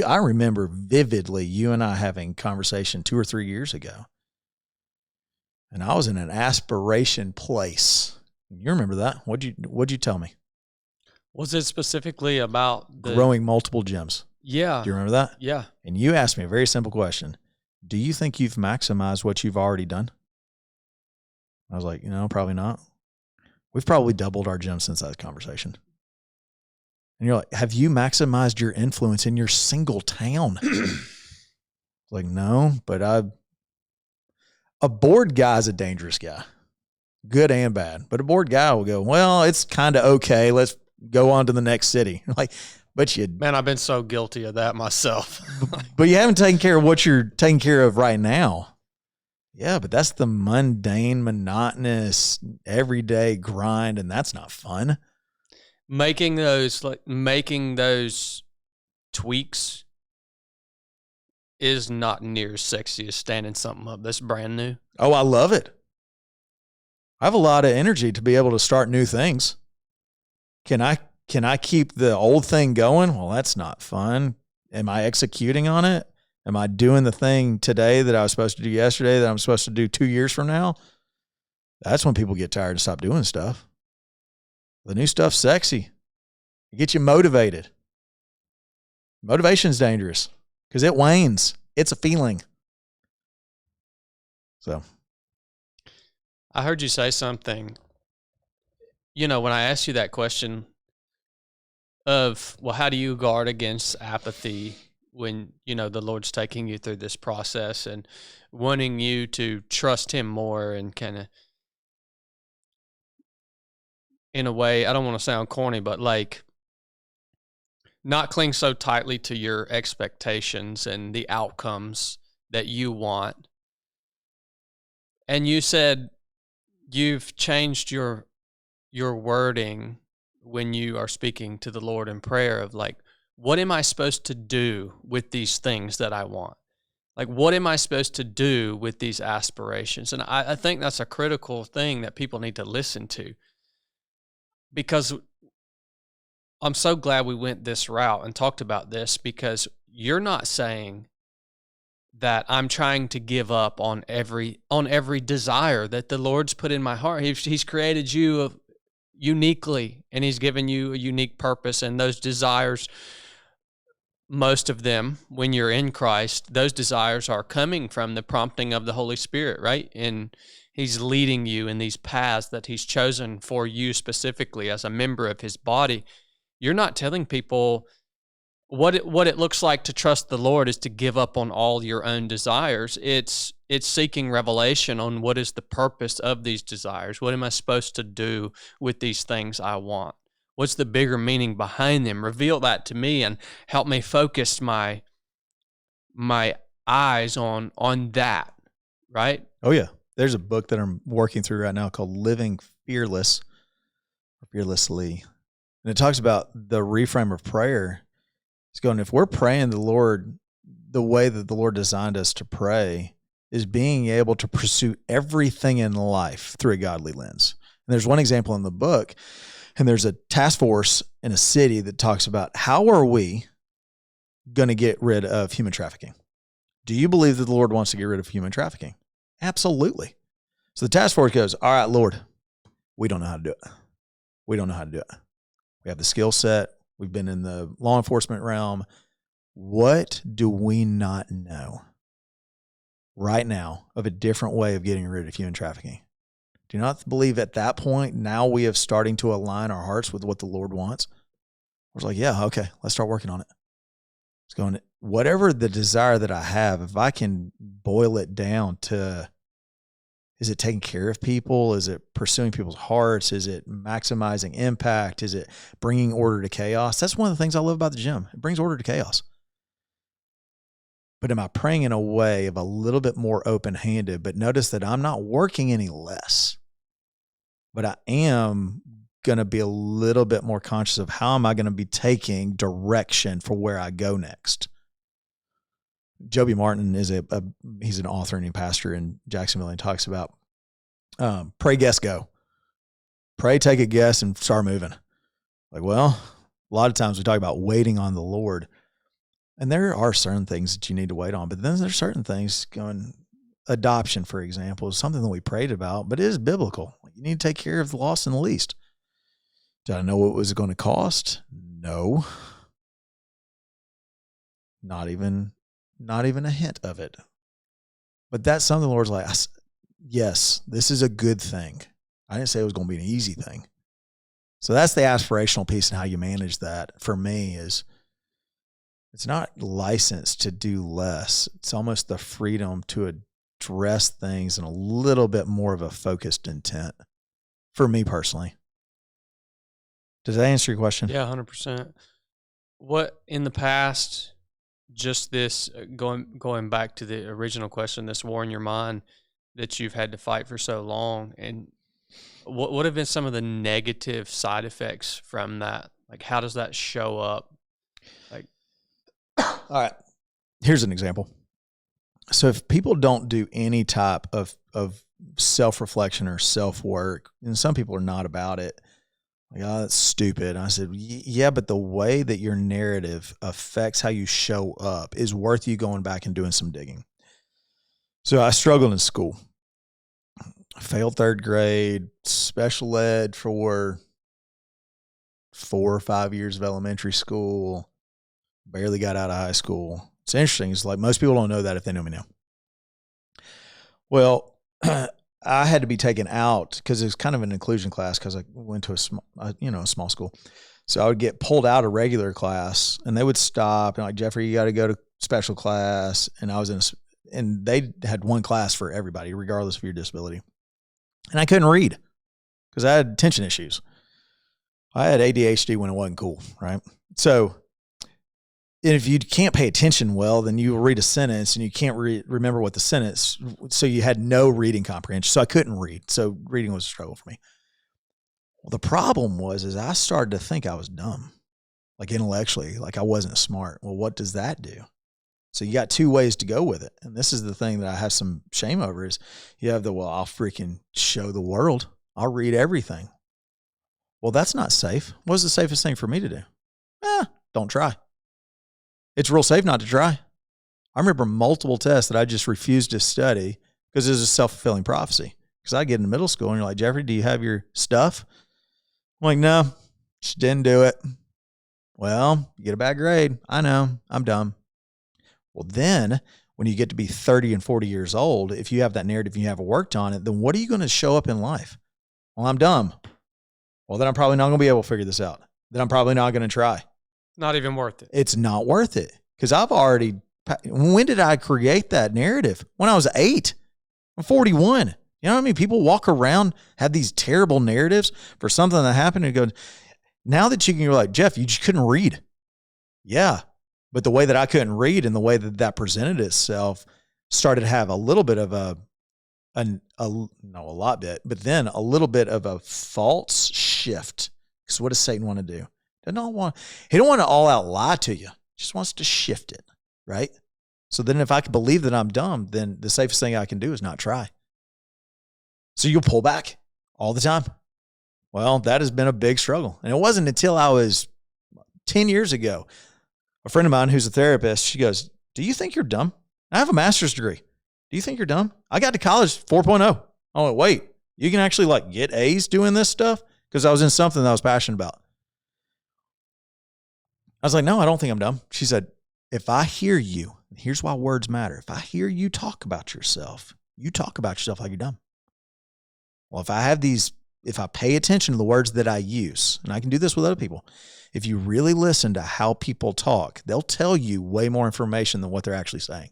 I remember vividly you and I having conversation 2 or 3 years ago. And I was in an aspiration place. You remember that? What'd you tell me? Was it specifically about growing multiple gyms? Yeah. Do you remember that? Yeah. And you asked me a very simple question. Do you think you've maximized what you've already done? I was like, probably not. We've probably doubled our gym since that conversation. And you're like, have you maximized your influence in your single town? Like, no, but a bored guy is a dangerous guy, good and bad. But a bored guy will go, well, it's kind of okay. Let's go on to the next city. Like, man, I've been so guilty of that myself. But you haven't taken care of what you're taking care of right now. Yeah, but that's the mundane, monotonous, everyday grind, and that's not fun. Making those tweaks is not near as sexy as standing something up that's brand new. Oh, I love it. I have a lot of energy to be able to start new things. Can I keep the old thing going? Well, that's not fun. Am I executing on it? Am I doing the thing today that I was supposed to do yesterday that I'm supposed to do 2 years from now? That's when people get tired and stop doing stuff. The new stuff's sexy. It gets you motivated. Motivation's dangerous because it wanes. It's a feeling. So I heard you say something, when I asked you that question of, well, how do you guard against apathy when, the Lord's taking you through this process and wanting you to trust him more and kind of, in a way, I don't want to sound corny, but like not cling so tightly to your expectations and the outcomes that you want. And you said you've changed your wording when you are speaking to the Lord in prayer of like, what am I supposed to do with these things that I want? Like, what am I supposed to do with these aspirations? And I think that's a critical thing that people need to listen to, because I'm so glad we went this route and talked about this, because you're not saying that I'm trying to give up on every desire that the Lord's put in my heart. He's created you uniquely, and he's given you a unique purpose, and those desires, most of them, when you're in Christ, those desires are coming from the prompting of the Holy Spirit, right? And he's leading you in these paths that he's chosen for you specifically as a member of his body. You're not telling people what it looks like to trust the Lord is to give up on all your own desires. It's seeking revelation on what is the purpose of these desires. What am I supposed to do with these things I want? What's the bigger meaning behind them? Reveal that to me and help me focus my eyes on that, right? Oh, yeah. There's a book that I'm working through right now called Living Fearless, or Fearlessly. And it talks about the reframe of prayer. It's going, if we're praying the Lord, the way that the Lord designed us to pray is being able to pursue everything in life through a godly lens. And there's one example in the book, and there's a task force in a city that talks about how are we going to get rid of human trafficking? Do you believe that the Lord wants to get rid of human trafficking? Absolutely. So the task force goes, all right, Lord, we don't know how to do it. We don't know how to do it. We have the skill set. We've been in the law enforcement realm. What do we not know right now of a different way of getting rid of human trafficking? Do you not believe at that point, now we have starting to align our hearts with what the Lord wants? I was like, yeah, okay, let's start working on it. It's going, whatever the desire that I have, if I can boil it down to Is it taking care of people? Is it pursuing people's hearts? Is it maximizing impact? Is it bringing order to chaos? That's one of the things I love about the gym. It brings order to chaos. But am I praying in a way of a little bit more open-handed? But notice that I'm not working any less, but I am going to be a little bit more conscious of how am I going to be taking direction for where I go next. Joby Martin is he's an author and a pastor in Jacksonville, and talks about pray, guess, go. Pray, take a guess, and start moving. Like, well, a lot of times we talk about waiting on the Lord, and there are certain things that you need to wait on, but then there's certain things going. Adoption, for example, is something that we prayed about, but it is biblical. You need to take care of the lost and the least. Did I know what it was going to cost? No. Not even a hint of it. But that's something the Lord's like, yes, this is a good thing. I didn't say it was going to be an easy thing. So that's the aspirational piece and how you manage that for me is it's not licensed to do less. It's almost the freedom to address things in a little bit more of a focused intent for me personally. Does that answer your question? Yeah, 100%. What in the past, just this going back to the original question, this war in your mind that you've had to fight for so long, and what have been some of the negative side effects from that? Like, how does that show up? Like, all right, here's an example. So if people don't do any type of self-reflection or self-work, and some people are not about it, like, oh, that's stupid. And I said, yeah, but the way that your narrative affects how you show up is worth you going back and doing some digging. So I struggled in school. I failed third grade, special ed for 4 or 5 years of elementary school, barely got out of high school. It's interesting. It's like most people don't know that if they know me now. Well, I had to be taken out because it was kind of an inclusion class because I went to a small school. So I would get pulled out of regular class and they would stop and like, Jeffrey, you got to go to special class. And I was and they had one class for everybody, regardless of your disability. And I couldn't read because I had attention issues. I had ADHD when it wasn't cool, right? So if you can't pay attention well, then you will read a sentence and you can't remember what the sentence, so you had no reading comprehension. So I couldn't read. So reading was a struggle for me. Well, the problem was I started to think I was dumb, like intellectually, like I wasn't smart. Well, what does that do? So you got 2 ways to go with it. And this is the thing that I have some shame over is you have I'll freaking show the world. I'll read everything. Well, that's not safe. What's the safest thing for me to do? Don't try. It's real safe not to try. I remember multiple tests that I just refused to study because it was a self-fulfilling prophecy. Because I get into middle school and you're like, Jeffrey, do you have your stuff? I'm like, no, just didn't do it. Well, you get a bad grade. I know, I'm dumb. Well, then when you get to be 30 and 40 years old, if you have that narrative and you haven't worked on it, then what are you going to show up in life? Well, I'm dumb. Well, then I'm probably not going to be able to figure this out. Then I'm probably not going to try. not even worth it. It's not worth it because when did I create that narrative? When I was 8. I'm 41. You know what I mean? People walk around, have these terrible narratives for something that happened and go, now that you're like, Jeff, you just couldn't read. Yeah. But the way that I couldn't read and the way that that presented itself started to have a little bit of but then a little bit of a false shift. Because what does Satan want to do? He don't want to all out lie to you. He just wants to shift it, right? So then if I can believe that I'm dumb, then the safest thing I can do is not try. So you'll pull back all the time. Well, that has been a big struggle. And it wasn't until I was 10 years ago, a friend of mine who's a therapist, she goes, do you think you're dumb? I have a master's degree. Do you think you're dumb? I got to college 4.0. I went, wait, you can actually get A's doing this stuff? Because I was in something that I was passionate about. I was like, no, I don't think I'm dumb. She said, if I hear you, here's why words matter. If I hear you talk about yourself like you're dumb. Well, if I pay attention to the words that I use, and I can do this with other people, if you really listen to how people talk, they'll tell you way more information than what they're actually saying.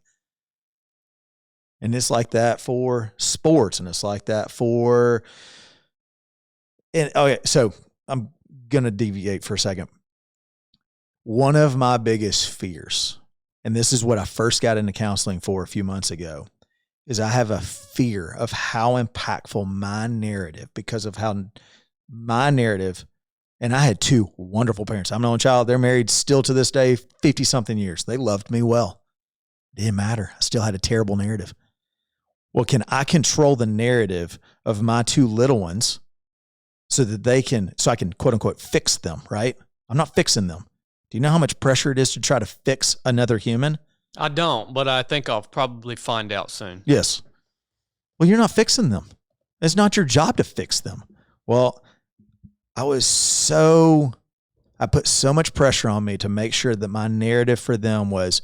And it's like that for sports, and it's like that for, and okay, so I'm going to deviate for a second. One of my biggest fears, and this is what I first got into counseling for a few months ago, is I have a fear of how impactful my narrative, because of how my narrative, and I had two wonderful parents. I'm an only child. They're married still to this day, 50-something years. They loved me well. It didn't matter. I still had a terrible narrative. Well, can I control the narrative of my two little ones so that I can, quote unquote, fix them, right? I'm not fixing them. Do you know how much pressure it is to try to fix another human? I don't, but I think I'll probably find out soon. Yes. Well, you're not fixing them. It's not your job to fix them. Well, I put so much pressure on me to make sure that my narrative for them was,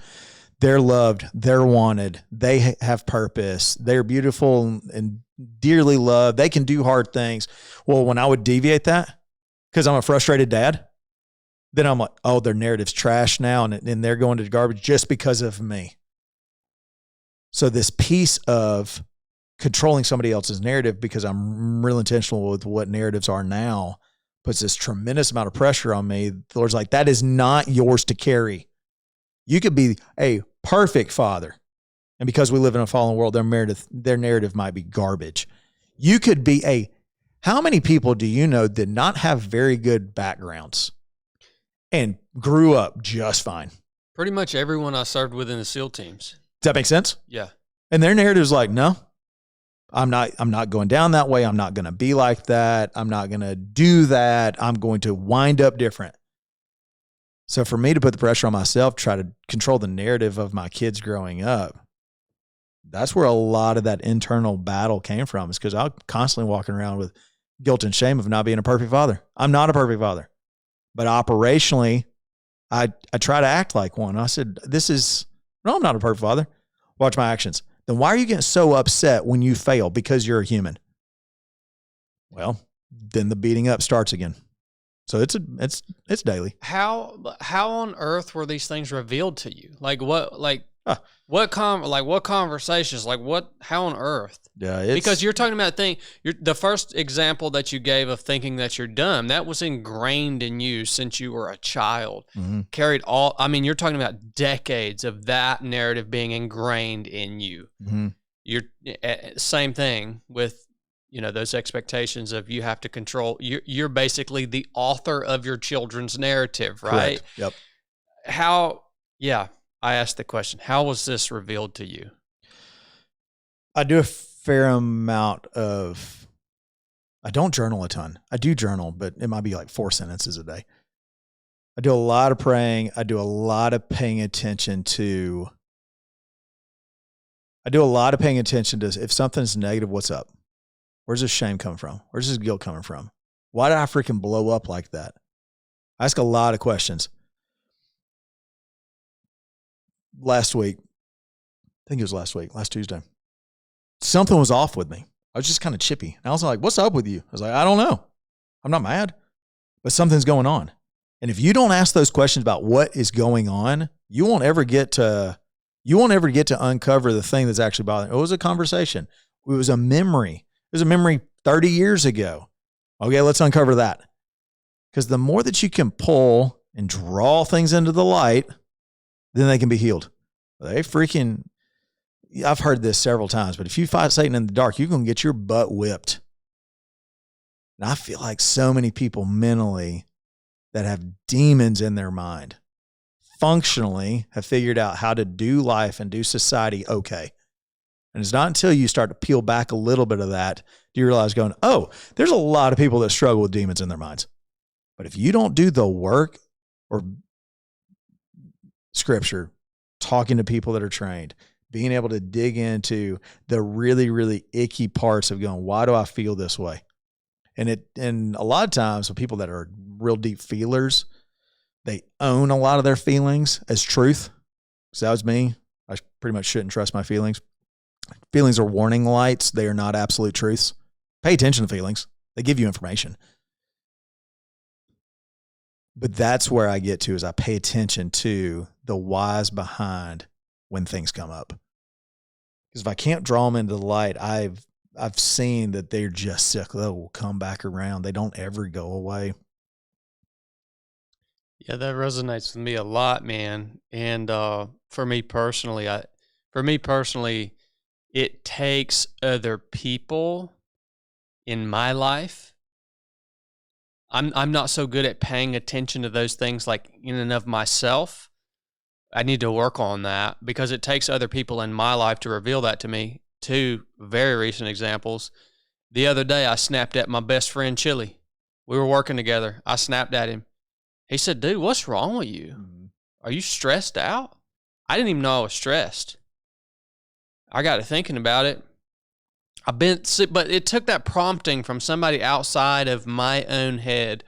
they're loved, they're wanted, they have purpose, they're beautiful and dearly loved, they can do hard things. Well, when I would deviate that, because I'm a frustrated dad, then I'm like, oh, their narrative's trash now, and they're going to the garbage just because of me. So this piece of controlling somebody else's narrative, because I'm real intentional with what narratives are now, puts this tremendous amount of pressure on me. The Lord's like, that is not yours to carry. You could be a perfect father, and because we live in a fallen world, their narrative might be garbage. You could be how many people do you know did not have very good backgrounds and grew up just fine? Pretty much everyone I served with in the SEAL teams. Does that make sense? Yeah. And their narrative is like, no, I'm not going down that way. I'm not going to be like that. I'm not going to do that. I'm going to wind up different. So for me to put the pressure on myself, try to control the narrative of my kids growing up, that's where a lot of that internal battle came from, is because I'm constantly walking around with guilt and shame of not being a perfect father. I'm not a perfect father. But operationally, I try to act like one. I said, no, I'm not a perfect father. Watch my actions. Then why are you getting so upset when you fail? Because you're a human. Well, then the beating up starts again. So it's daily. How on earth were these things revealed to you? What conversations? How on earth? Yeah, because you're talking about the first example that you gave of thinking that you're dumb, that was ingrained in you since you were a child. Mm-hmm. You're talking about decades of that narrative being ingrained in you. Mm-hmm. You're same thing with, those expectations of you have to control. You're basically the author of your children's narrative, right? Correct. Yep. I asked the question, how was this revealed to you? I do a fair amount I don't journal a ton. I do journal, but it might be like 4 sentences a day. I do a lot of praying. I do a lot of paying attention to if something's negative, what's up? Where's this shame coming from? Where's this guilt coming from? Why did I freaking blow up like that? I ask a lot of questions. Last Tuesday, something was off with me. I was just kind of chippy. And I was like, what's up with you? I was like, I don't know. I'm not mad, but something's going on. And if you don't ask those questions about what is going on, you won't ever get to uncover the thing that's actually bothering you. It was a conversation. It was a memory. It was a memory 30 years ago. Okay, let's uncover that. Because the more that you can pull and draw things into the light, then they can be healed. I've heard this several times, but if you fight Satan in the dark, you're going to get your butt whipped. And I feel like so many people mentally that have demons in their mind functionally have figured out how to do life and do society okay. And it's not until you start to peel back a little bit of that do you realize there's a lot of people that struggle with demons in their minds. But if you don't do the work or scripture, talking to people that are trained, being able to dig into the really, really icky parts of going, why do I feel this way? And a lot of times with people that are real deep feelers, they own a lot of their feelings as truth. So that was me. I pretty much shouldn't trust my feelings. Feelings are warning lights. They are not absolute truths. Pay attention to feelings. They give you information. But that's where I get to, is I pay attention to the whys behind when things come up. Because if I can't draw them into the light, I've seen that they're just sick. They will come back around. They don't ever go away. Yeah, that resonates with me a lot, man. And for me personally, it takes other people in my life. I'm not so good at paying attention to those things like in and of myself. I need to work on that because it takes other people in my life to reveal that to me. 2 very recent examples. The other day, I snapped at my best friend, Chili. We were working together. I snapped at him. He said, dude, what's wrong with you? Are you stressed out? I didn't even know I was stressed. I got to thinking about it. But it took that prompting from somebody outside of my own head,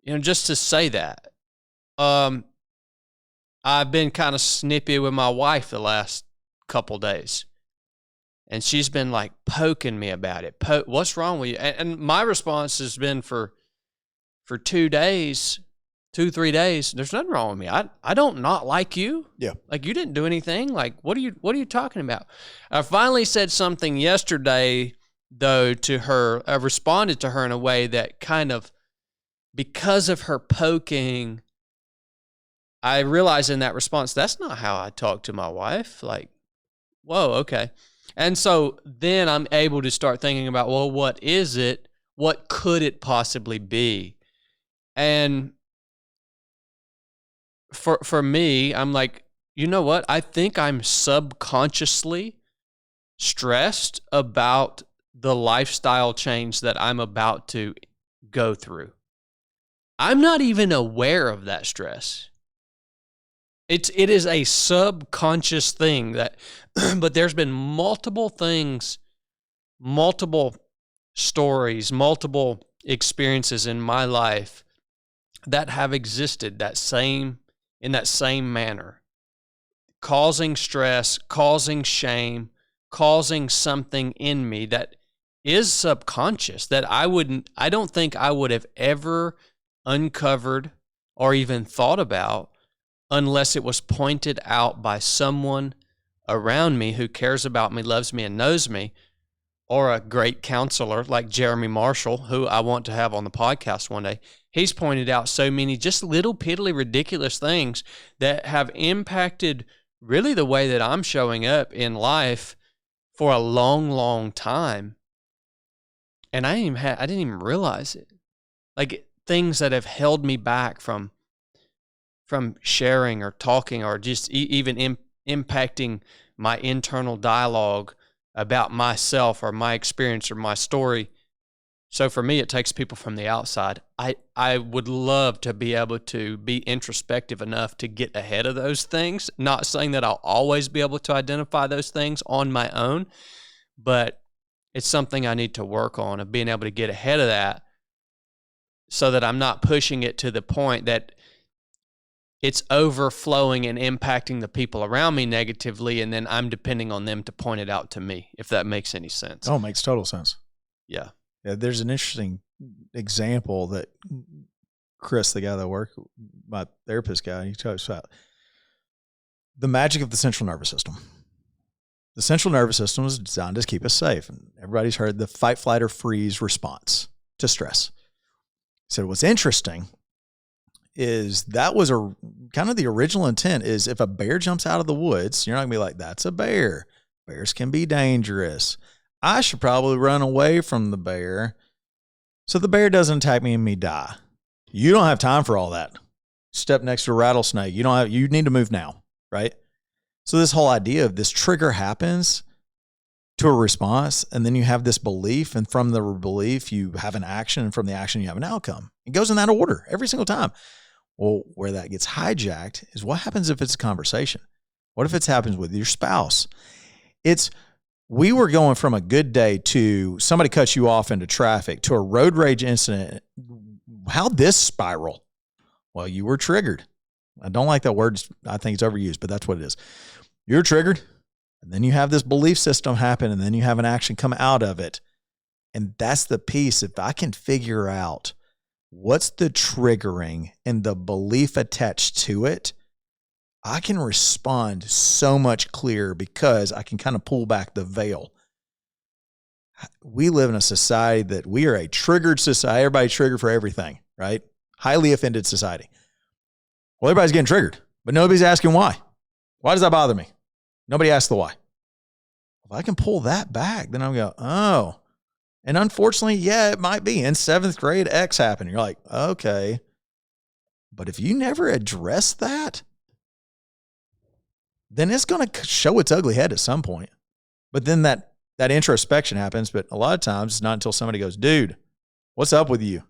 just to say that. I've been kind of snippy with my wife the last couple days, and she's been like poking me about it. What's wrong with you? And my response has been for 2 days, 3 days, there's nothing wrong with me. I don't not like you. Yeah. Like, you didn't do anything. Like, what are you talking about? I finally said something yesterday, though, to her. I responded to her in a way that kind of, because of her poking, I realized in that response, that's not how I talk to my wife. Like, whoa, okay. And so then I'm able to start thinking about, well, what is it? What could it possibly be? And for me, I'm like, you know what? I think I'm subconsciously stressed about the lifestyle change that I'm about to go through. I'm not even aware of that stress. It is a subconscious thing that, but there's been multiple things, multiple stories, multiple experiences in my life that have existed in that same manner, causing stress, causing shame, causing something in me that is subconscious that I don't think I would have ever uncovered or even thought about unless it was pointed out by someone around me who cares about me, loves me, and knows me, or a great counselor like Jeremy Marshall, who I want to have on the podcast one day. He's pointed out so many just little piddly ridiculous things that have impacted really the way that I'm showing up in life for a long, long time. And I didn't even realize it. Like, things that have held me back from sharing or talking or just even impacting my internal dialogue about myself or my experience or my story. So for me, it takes people from the outside. I would love to be able to be introspective enough to get ahead of those things. Not saying that I'll always be able to identify those things on my own, but it's something I need to work on, of being able to get ahead of that so that I'm not pushing it to the point that it's overflowing and impacting the people around me negatively, and then I'm depending on them to point it out to me, if that makes any sense. Oh, it makes total sense. Yeah. There's an interesting example that Chris, the guy that I work, my therapist guy, he talks about the magic of the central nervous system. The central nervous system is designed to keep us safe. And everybody's heard the fight, flight, or freeze response to stress. So what's interesting is that was kind of the original intent is if a bear jumps out of the woods, you're not gonna be like, that's a bear. Bears can be dangerous. I should probably run away from the bear so the bear doesn't attack me and me die. You don't have time for all that. Step next to a rattlesnake. You need to move now, right? So this whole idea of this trigger happens to a response, and then you have this belief, and from the belief you have an action, and from the action you have an outcome. It goes in that order every single time. Well, where that gets hijacked is what happens if it's a conversation? What if it happens with your spouse? We were going from a good day to somebody cuts you off into traffic to a road rage incident. How'd this spiral? Well, you were triggered. I don't like that word. I think it's overused, but that's what it is. You're triggered, and then you have this belief system happen, and then you have an action come out of it. And that's the piece. If I can figure out what's the triggering and the belief attached to it, I can respond so much clearer because I can kind of pull back the veil. We live in a society that we are a triggered society. Everybody's triggered for everything, right? Highly offended society. Well, everybody's getting triggered, but nobody's asking why. Why does that bother me? Nobody asks the why. If I can pull that back, then I'll go, oh. And unfortunately, yeah, it might be. In 7th grade, X happened. You're like, okay. But if you never address that, then it's going to show its ugly head at some point. But then that introspection happens. But a lot of times, it's not until somebody goes, dude, what's up with you?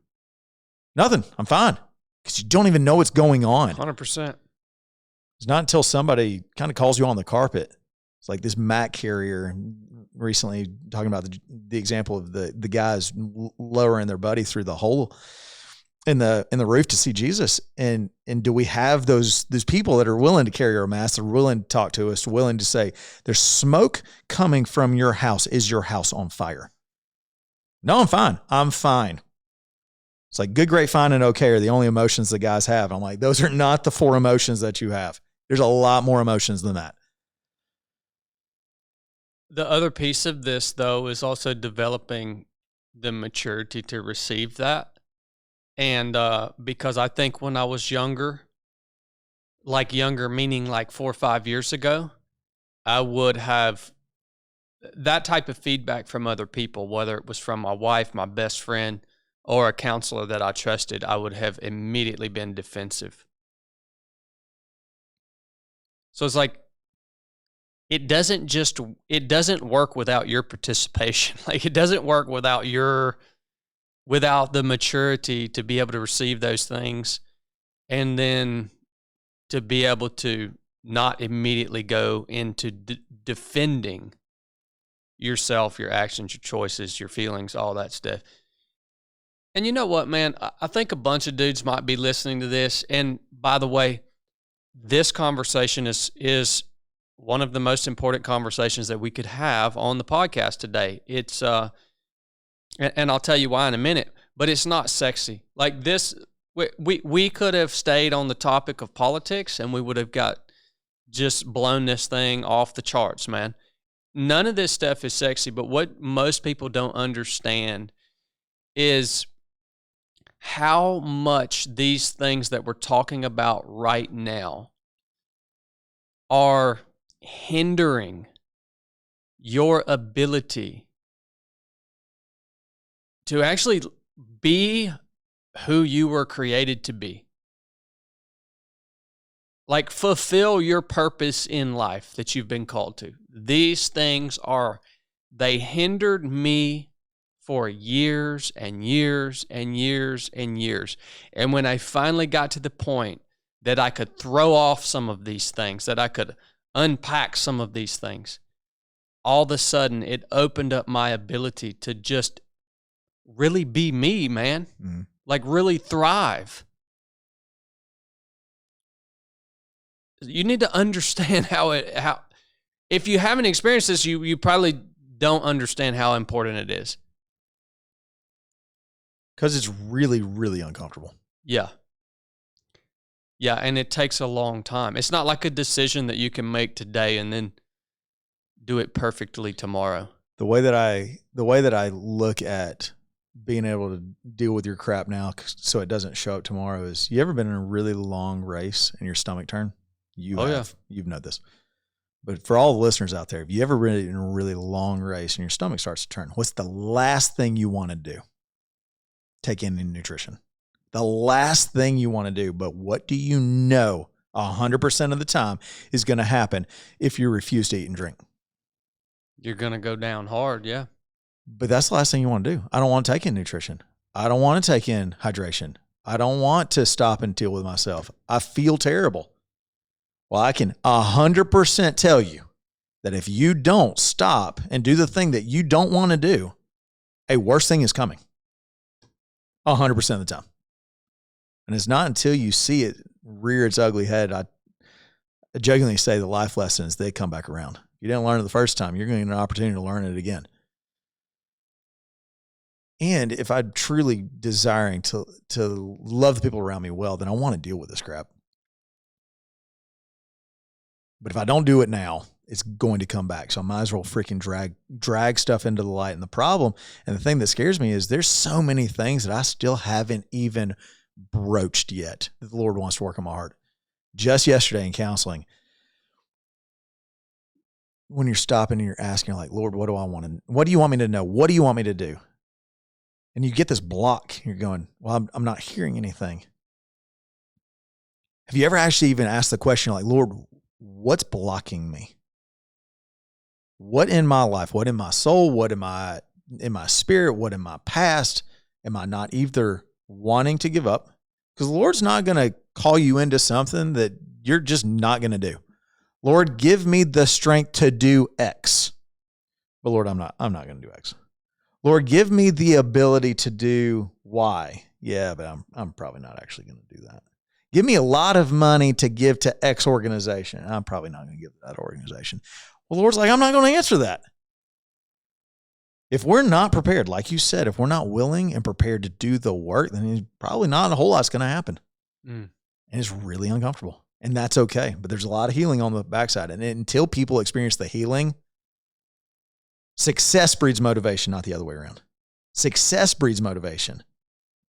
Nothing. I'm fine. Because you don't even know what's going on. 100%. It's not until somebody kind of calls you on the carpet. It's like this Mac carrier recently talking about the example of the guys lowering their buddy through the hole in the roof to see Jesus. And do we have those people that are willing to carry our mask, they're willing to talk to us, willing to say, there's smoke coming from your house. Is your house on fire? No, I'm fine. I'm fine. It's like good, great, fine, and okay are the only emotions the guys have. I'm like, those are not the 4 emotions that you have. There's a lot more emotions than that. The other piece of this, though, is also developing the maturity to receive that. And because I think when I was younger, like younger meaning like 4 or 5 years ago, I would have that type of feedback from other people, whether it was from my wife, my best friend, or a counselor that I trusted, I would have immediately been defensive. So it's like, it doesn't work without your participation. Like it doesn't work without the maturity to be able to receive those things and then to be able to not immediately go into defending yourself, your actions, your choices, your feelings, all that stuff. And you know what, man? I think a bunch of dudes might be listening to this. And by the way, this conversation is one of the most important conversations that we could have on the podcast today. It's and I'll tell you why in a minute, but it's not sexy. Like this, we could have stayed on the topic of politics and we would have got just blown this thing off the charts, man. None of this stuff is sexy, but what most people don't understand is how much these things that we're talking about right now are hindering your ability to actually be who you were created to be. Like fulfill your purpose in life that you've been called to. These things they hindered me for years and years and years and years. And when I finally got to the point that I could throw off some of these things, that I could unpack some of these things, all of a sudden it opened up my ability to just really be me, man. Mm-hmm. Like really thrive. You need to understand how if you haven't experienced this, you probably don't understand how important it is. Because it's really, really uncomfortable. Yeah. Yeah, and it takes a long time. It's not like a decision that you can make today and then do it perfectly tomorrow. The way that I look at being able to deal with your crap now so it doesn't show up tomorrow is, you ever been in a really long race and your stomach turn? You have. Yeah. You've known this. But for all the listeners out there, if you ever been in a really long race and your stomach starts to turn, what's the last thing you want to do? Take in nutrition. The last thing you want to do, but what do you know 100% of the time is going to happen if you refuse to eat and drink? You're going to go down hard, yeah. But that's the last thing you want to do. I don't want to take in nutrition. I don't want to take in hydration. I don't want to stop and deal with myself. I feel terrible. Well, I can 100% tell you that if you don't stop and do the thing that you don't want to do, a worse thing is coming. 100% of the time. And it's not until you see it rear its ugly head. I jokingly say the life lessons, they come back around. If you didn't learn it the first time, you're going to get an opportunity to learn it again. And if I'm truly desiring to love the people around me well, then I want to deal with this crap. But if I don't do it now, it's going to come back. So I might as well freaking drag stuff into the light. And the problem, and the thing that scares me is there's so many things that I still haven't even broached yet that the Lord wants to work on my heart. Just yesterday in counseling, when you're stopping and you're asking, like, Lord, what do you want me to know? What do you want me to do? And you get this block. You're going, well, I'm not hearing anything. Have you ever actually even asked the question, like, Lord, what's blocking me? What in my life, what in my soul, what in my spirit, what in my past am I not either wanting to give up? Because the Lord's not going to call you into something that you're just not going to do. Lord, give me the strength to do X. But Lord, I'm not going to do X. Lord, give me the ability to do Y. Yeah, but I'm probably not actually going to do that. Give me a lot of money to give to X organization. I'm probably not going to give to that organization. Well, the Lord's like, I'm not going to answer that. If we're not prepared, like you said, if we're not willing and prepared to do the work, then probably not a whole lot's going to happen. And it's really uncomfortable. And that's okay. But there's a lot of healing on the backside. And until people experience the healing, success breeds motivation, not the other way around. Success breeds motivation.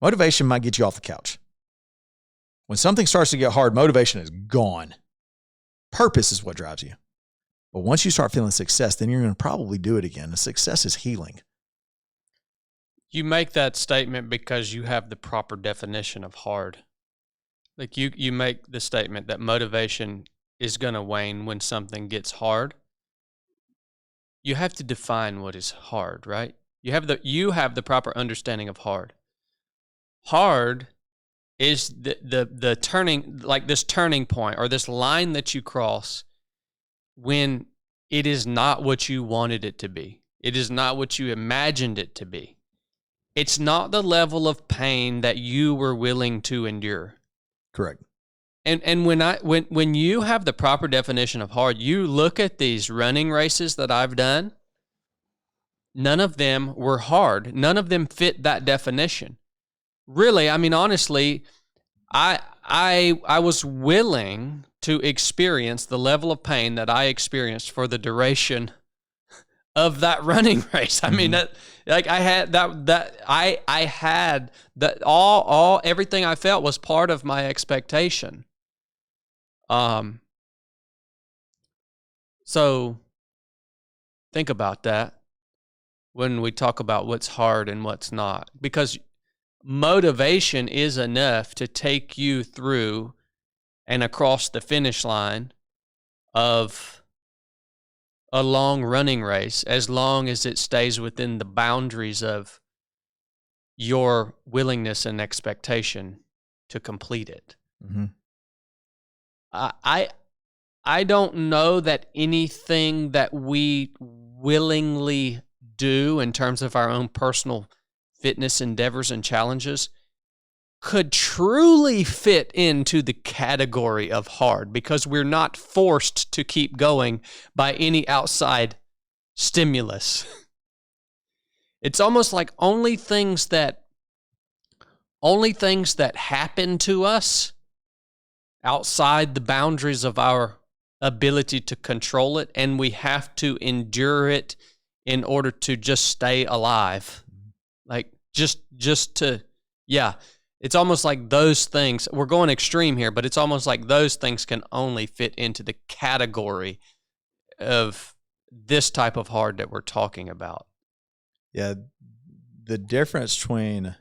Motivation might get you off the couch. When something starts to get hard, motivation is gone. Purpose is what drives you. But once you start feeling success, then you're going to probably do it again. The success is healing. You make that statement because you have the proper definition of hard. Like you make the statement that motivation is going to wane when something gets hard. You have to define what is hard, right? You have the proper understanding of hard. Hard is the turning, like this turning point or this line that you cross when it is not what you wanted it to be. It is not what you imagined it to be. It's not the level of pain that you were willing to endure. Correct. And when you have the proper definition of hard, you look at these running races that I've done, none of them were hard. None of them fit that definition. Really, I mean, honestly, I was willing to experience the level of pain that I experienced for the duration of that running race. I mean, that, like I had I had that all everything I felt was part of my expectation. So think about that when we talk about what's hard and what's not, because motivation is enough to take you through and across the finish line of a long running race, as long as it stays within the boundaries of your willingness and expectation to complete it. Mm-hmm. I don't know that anything that we willingly do in terms of our own personal fitness endeavors and challenges could truly fit into the category of hard, because we're not forced to keep going by any outside stimulus. It's almost like only things that happen to us outside the boundaries of our ability to control it, and we have to endure it in order to just stay alive. Like just to, yeah. It's almost like those things, we're going extreme here, but it's almost like those things can only fit into the category of this type of hard that we're talking about. Yeah. The difference between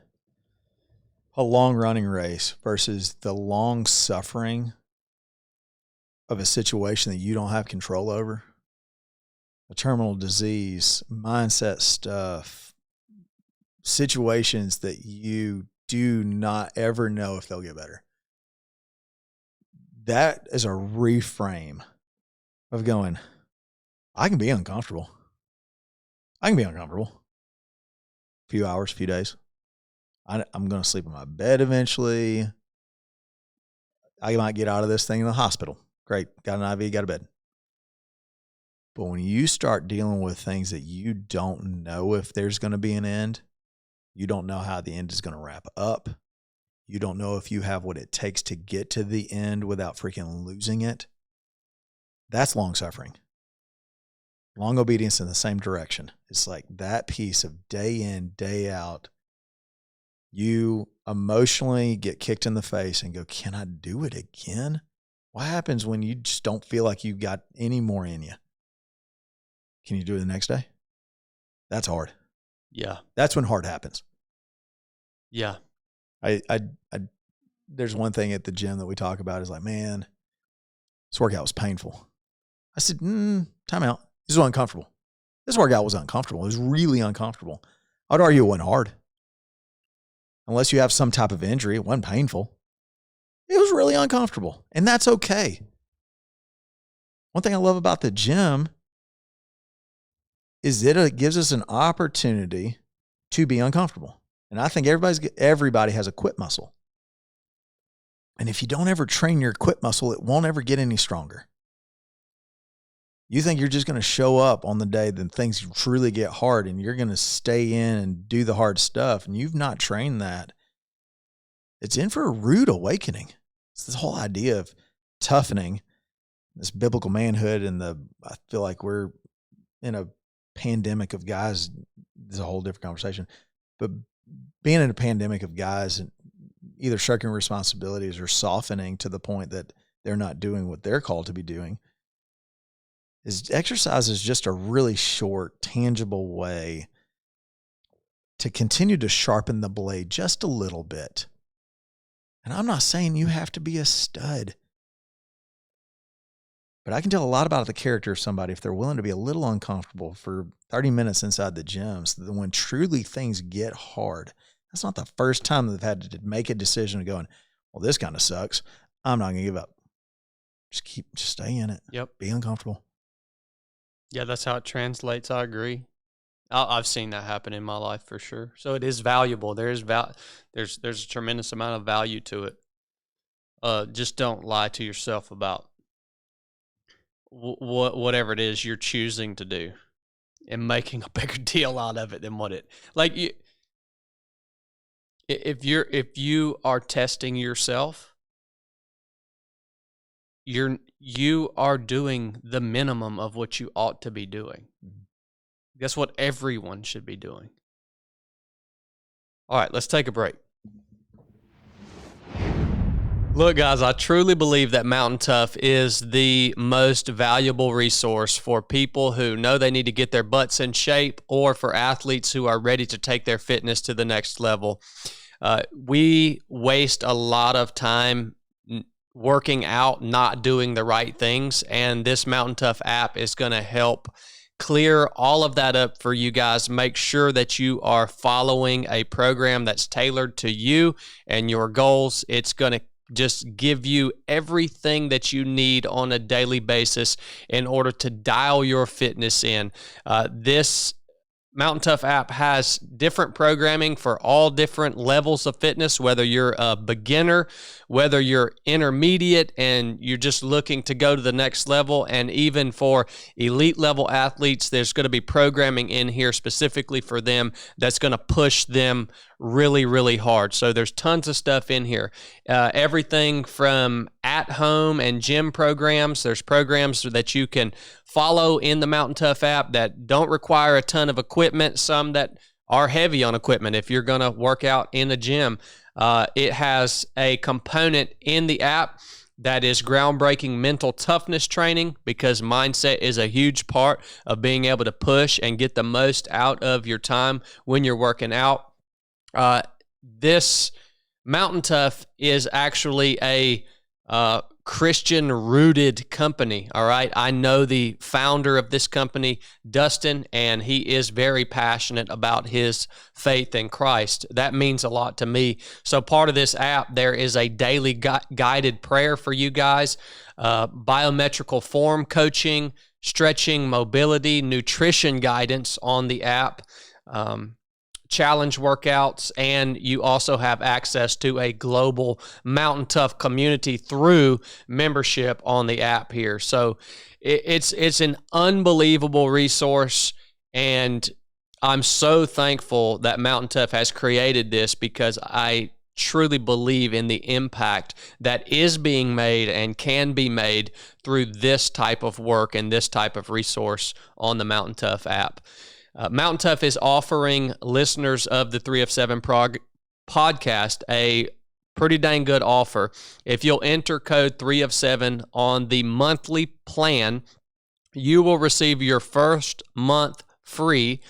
a long running race versus the long suffering of a situation that you don't have control over, a terminal disease, mindset stuff, situations that you do not ever know if they'll get better. That is a reframe of going, I can be uncomfortable. I can be uncomfortable. A few hours, a few days. I'm going to sleep in my bed eventually. I might get out of this thing in the hospital. Great. Got an IV, got a bed. But when you start dealing with things that you don't know if there's going to be an end, you don't know how the end is going to wrap up. You don't know if you have what it takes to get to the end without freaking losing it. That's long suffering. Long obedience in the same direction. It's like that piece of day in, day out. You emotionally get kicked in the face and go, can I do it again? What happens when you just don't feel like you've got any more in you? Can you do it the next day? That's hard. Yeah. That's when hard happens. Yeah. There's one thing at the gym that we talk about is like, man, this workout was painful. I said, time out. This was uncomfortable. This workout was uncomfortable. It was really uncomfortable. I'd argue it wasn't hard. Unless you have some type of injury, it wasn't painful. It was really uncomfortable, and that's okay. One thing I love about the gym is that it gives us an opportunity to be uncomfortable. And I think everybody has a quit muscle. And if you don't ever train your quit muscle, it won't ever get any stronger. You think you're just going to show up on the day that things truly get hard and you're going to stay in and do the hard stuff, and you've not trained that. It's in for a rude awakening. It's this whole idea of toughening, this biblical manhood, and I feel like we're in a pandemic of guys. This is a whole different conversation. But being in a pandemic of guys either shirking responsibilities or softening to the point that they're not doing what they're called to be doing, exercise is just a really short, tangible way to continue to sharpen the blade just a little bit. And I'm not saying you have to be a stud, but I can tell a lot about the character of somebody if they're willing to be a little uncomfortable for 30 minutes inside the gym, so that when truly things get hard, that's not the first time they've had to make a decision of going, well, this kind of sucks. I'm not going to give up. Just stay in it. Yep. Be uncomfortable. Yeah, that's how it translates. I agree. I've seen that happen in my life for sure. So it is valuable. There's a tremendous amount of value to it. Just don't lie to yourself about whatever it is you're choosing to do, and making a bigger deal out of it than what it like. If you are testing yourself, you are doing the minimum of what you ought to be doing. That's what everyone should be doing. All right, let's take a break. Look, guys, I truly believe that Mountain Tough is the most valuable resource for people who know they need to get their butts in shape, or for athletes who are ready to take their fitness to the next level. We waste a lot of time working out, not doing the right things, and this Mountain Tough app is going to help clear all of that up for you guys. Make sure that you are following a program that's tailored to you and your goals. It's going to just give you everything that you need on a daily basis in order to dial your fitness in. This Mountain Tough app has different programming for all different levels of fitness, whether you're a beginner, whether you're intermediate and you're just looking to go to the next level, and even for elite level athletes, there's going to be programming in here specifically for them that's going to push them really, really hard. So there's tons of stuff in here. Everything from at-home and gym programs. There's programs that you can follow in the Mountain Tough app that don't require a ton of equipment, some that are heavy on equipment if you're going to work out in the gym. It has a component in the app that is groundbreaking mental toughness training, because mindset is a huge part of being able to push and get the most out of your time when you're working out. This Mountain Tough is actually a Christian-rooted company, all right? I know the founder of this company, Dustin, and he is very passionate about his faith in Christ. That means a lot to me. So part of this app, there is a daily guided prayer for you guys, biometrical form coaching, stretching, mobility, nutrition guidance on the app, challenge workouts, and you also have access to a global Mountain Tough community through membership on the app here. So it's an unbelievable resource, and I'm so thankful that Mountain Tough has created this, because I truly believe in the impact that is being made and can be made through this type of work and this type of resource on the Mountain Tough app. Mountain Tough is offering listeners of the 3 of 7 podcast a pretty dang good offer. If you'll enter code 3 of 7 on the monthly plan, you will receive your first month free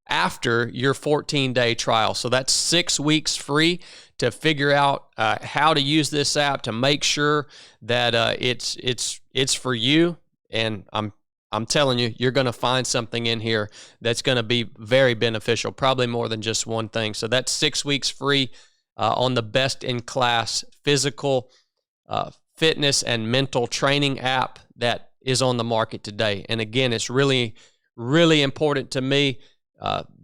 after your 14-day trial. So that's 6 weeks free to figure out how to use this app, to make sure that it's for you. And I'm telling you, you're going to find something in here that's going to be very beneficial, probably more than just one thing. So that's 6 weeks free on the best-in-class physical fitness and mental training app that is on the market today. And again, it's really, really important to me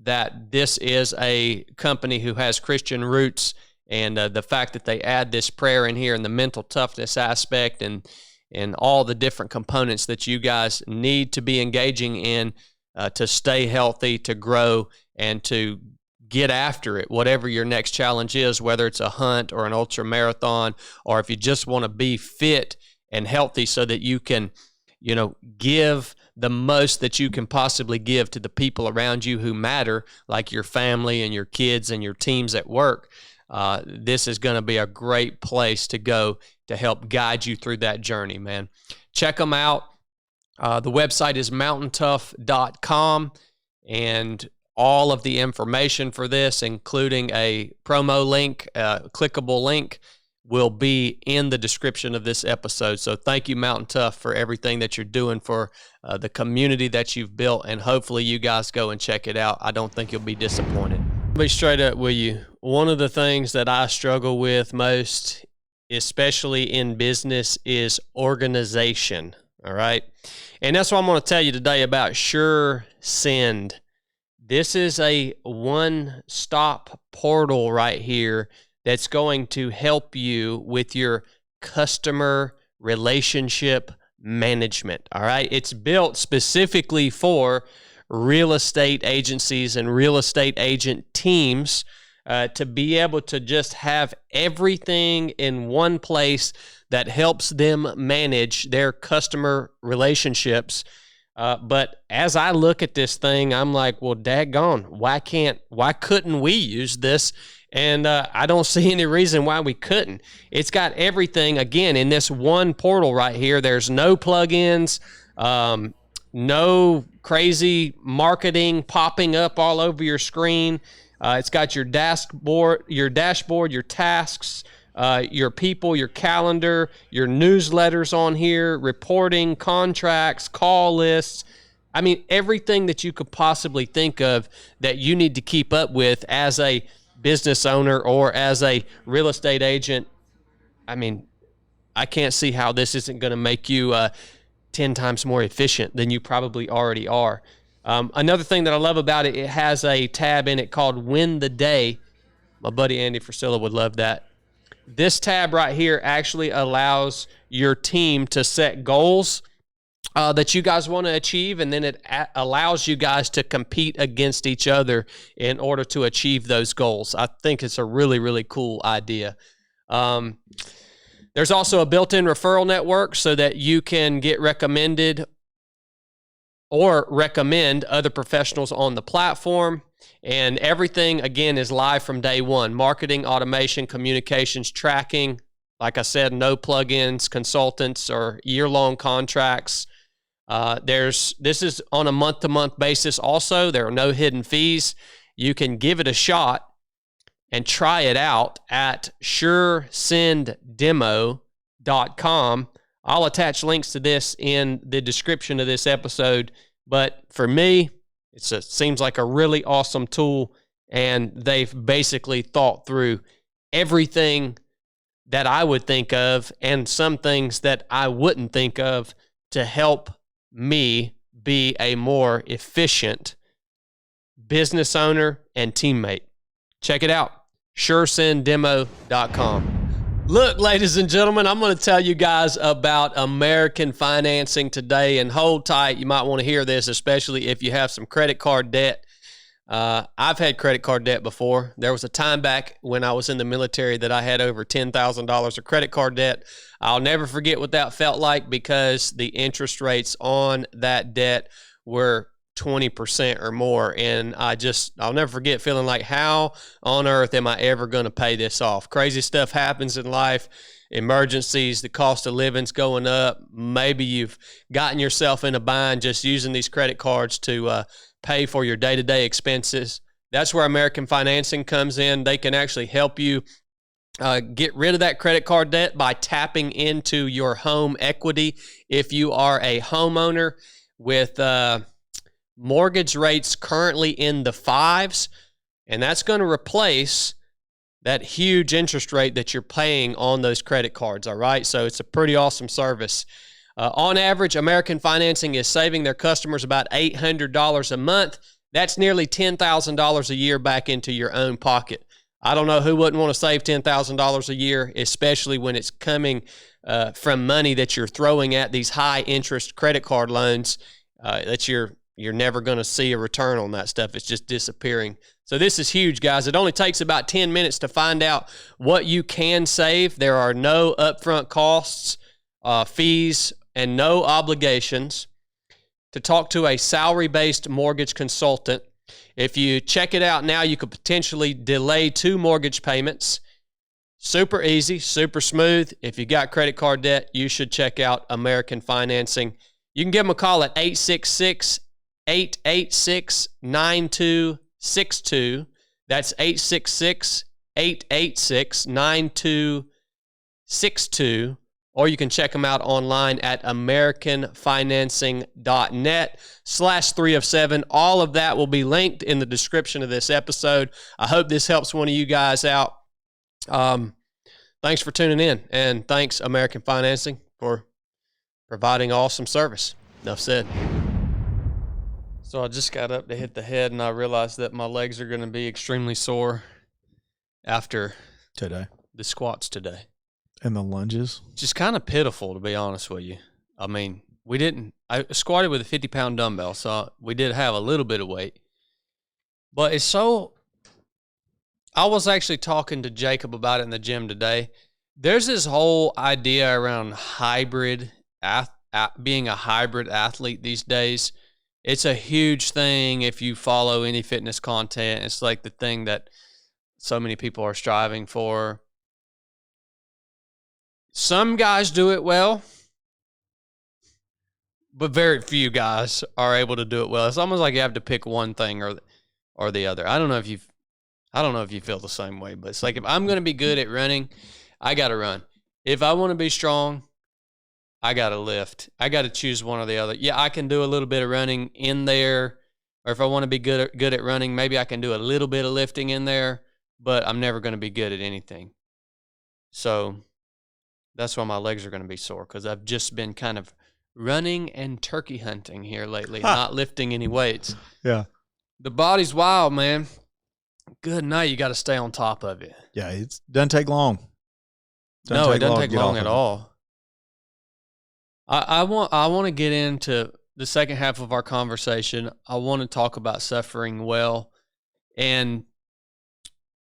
that this is a company who has Christian roots, and the fact that they add this prayer in here and the mental toughness aspect and all the different components that you guys need to be engaging in to stay healthy, to grow, and to get after it, whatever your next challenge is, whether it's a hunt or an ultra marathon, or if you just want to be fit and healthy so that you can, give the most that you can possibly give to the people around you who matter, like your family and your kids and your teams at work. This is going to be a great place to go to help guide you through that journey, man. Check them out. The website is MTNTOUGH.com, and all of the information for this, including a promo link, a clickable link, will be in the description of this episode. So thank you, Mountain Tough, for everything that you're doing for the community that you've built, and hopefully you guys go and check it out. I don't think you'll be disappointed. I'll be straight up with you. One of the things that I struggle with most, especially in business, is organization, all right? And that's what I'm going to tell you today about Sure Send. This is a one-stop portal right here that's going to help you with your customer relationship management, all right? It's built specifically for real estate agencies and real estate agent teams to be able to just have everything in one place that helps them manage their customer relationships. But as I look at this thing, I'm like, well, daggone, why couldn't we use this? And I don't see any reason why we couldn't. It's got everything, again, in this one portal right here. There's no plugins, no crazy marketing popping up all over your screen. It's got your dashboard, your tasks, your people, your calendar, your newsletters on here, reporting, contracts, call lists. I mean, everything that you could possibly think of that you need to keep up with as a business owner or as a real estate agent. I mean, I can't see how this isn't going to make you 10 times more efficient than you probably already are. Another thing that I love about it, it has a tab in it called Win the Day. My buddy Andy Frisilla would love that. This tab right here actually allows your team to set goals that you guys want to achieve, and then it allows you guys to compete against each other in order to achieve those goals. I think it's a really, really cool idea. There's also a built-in referral network so that you can get recommended or recommend other professionals on the platform. And everything, again, is live from day one. Marketing, automation, communications, tracking. Like I said, no plugins, consultants, or year-long contracts. This is on a month-to-month basis also. There are no hidden fees. You can give it a shot and try it out at suresenddemo.com. I'll attach links to this in the description of this episode. But for me, it seems like a really awesome tool, and they've basically thought through everything that I would think of and some things that I wouldn't think of to help me be a more efficient business owner and teammate. Check it out, suresenddemo.com. Look, ladies and gentlemen, I'm going to tell you guys about American financing today, and hold tight. You might want to hear this, especially if you have some credit card debt. I've had credit card debt before. There was a time back when I was in the military that I had over $10,000 of credit card debt. I'll never forget what that felt like because the interest rates on that debt were 20% or more. And I'll never forget feeling like, how on earth am I ever going to pay this off? Crazy stuff happens in life. Emergencies, the cost of living's going up. Maybe you've gotten yourself in a bind just using these credit cards to pay for your day-to-day expenses. That's where American Financing comes in. They can actually help you get rid of that credit card debt by tapping into your home equity. If you are a homeowner with mortgage rates currently in the 5s, and that's going to replace that huge interest rate that you're paying on those credit cards, all right? So it's a pretty awesome service. On average, American Financing is saving their customers about $800 a month. That's nearly $10,000 a year back into your own pocket. I don't know who wouldn't want to save $10,000 a year, especially when it's coming from money that you're throwing at these high-interest credit card loans that you're never going to see a return on that stuff. It's just disappearing. So this is huge, guys. It only takes about 10 minutes to find out what you can save. There are no upfront costs, fees, and no obligations to talk to a salary-based mortgage consultant. If you check it out now, you could potentially delay 2 mortgage payments. Super easy, super smooth. If you got credit card debt, you should check out American Financing. You can give them a call at 866-886-9262. That's 866-886-9262. Or you can check them out online at americanfinancing.net/3of7. All of that will be linked in the description of this episode. I hope this helps one of you guys out. Thanks for tuning in, and thanks, American Financing, for providing awesome service. Enough said. So I just got up to hit the head, and I realized that my legs are going to be extremely sore after Today. The squats today. And the lunges? Just kind of pitiful, to be honest with you. I mean, I squatted with a 50-pound dumbbell, so we did have a little bit of weight. But I was actually talking to Jacob about it in the gym today. There's this whole idea around being a hybrid athlete these days. It's a huge thing if you follow any fitness content. It's like the thing that so many people are striving for. Some guys do it well, but very few guys are able to do it well. It's almost like you have to pick one thing or the other. I don't know if you feel the same way, but it's like if I'm going to be good at running, I got to run. If I want to be strong, I got to lift. I got to choose one or the other. Yeah, I can do a little bit of running in there, or if I want to be good at running, maybe I can do a little bit of lifting in there, but I'm never going to be good at anything. So that's why my legs are going to be sore, because I've just been kind of running and turkey hunting here lately, not lifting any weights. Yeah. The body's wild, man. Good night. You got to stay on top of it. Yeah, it doesn't take long. It doesn't take long at all. I want to get into the second half of our conversation. I want to talk about suffering well, and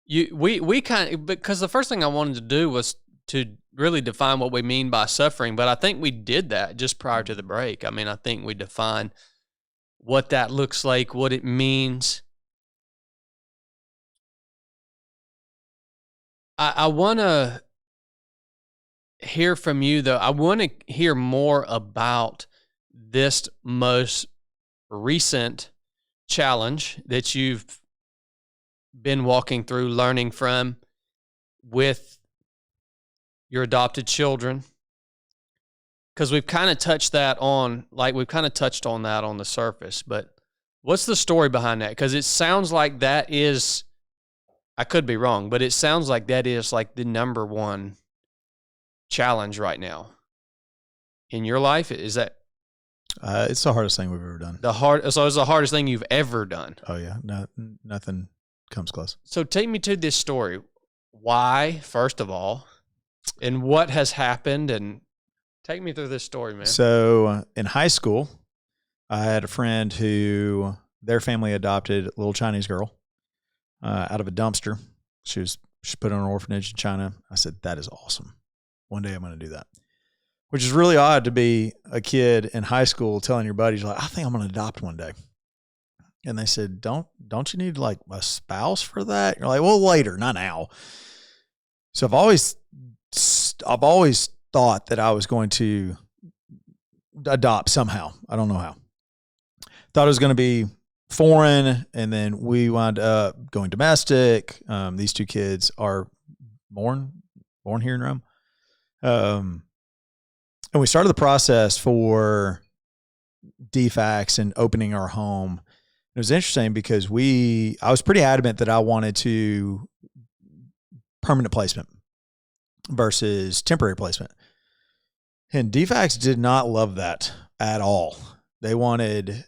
we kind of, because the first thing I wanted to do was to really define what we mean by suffering, but I think we did that just prior to the break. I mean, I think we defined what that looks like, what it means. I want to hear from you, though. I want to hear more about this most recent challenge that you've been walking through, learning from with your adopted children, because we've kind of touched on that on the surface. But what's the story behind that? Because it sounds like that is, I could be wrong, but it sounds like that is like the number one challenge right now in your life. Is that? It's the hardest thing we've ever done. So it's the hardest thing you've ever done. Oh yeah, nothing comes close. So take me to this story. Why, first of all, and what has happened, and take me through this story, man. So in high school, I had a friend who their family adopted a little Chinese girl out of a dumpster. She put in an orphanage in China. I said, that is awesome. One day I'm going to do that. Which is really odd to be a kid in high school telling your buddies, like, I think I'm going to adopt one day. And they said, don't you need like a spouse for that? You're like, well, later, not now. So I've always thought that I was going to adopt somehow. I don't know how. Thought it was going to be foreign, and then we wound up going domestic. These two kids are born here in Rome. And we started the process for DFACs and opening our home. It was interesting because I was pretty adamant that I wanted to permanent placement versus temporary placement. And DFACs did not love that at all. They wanted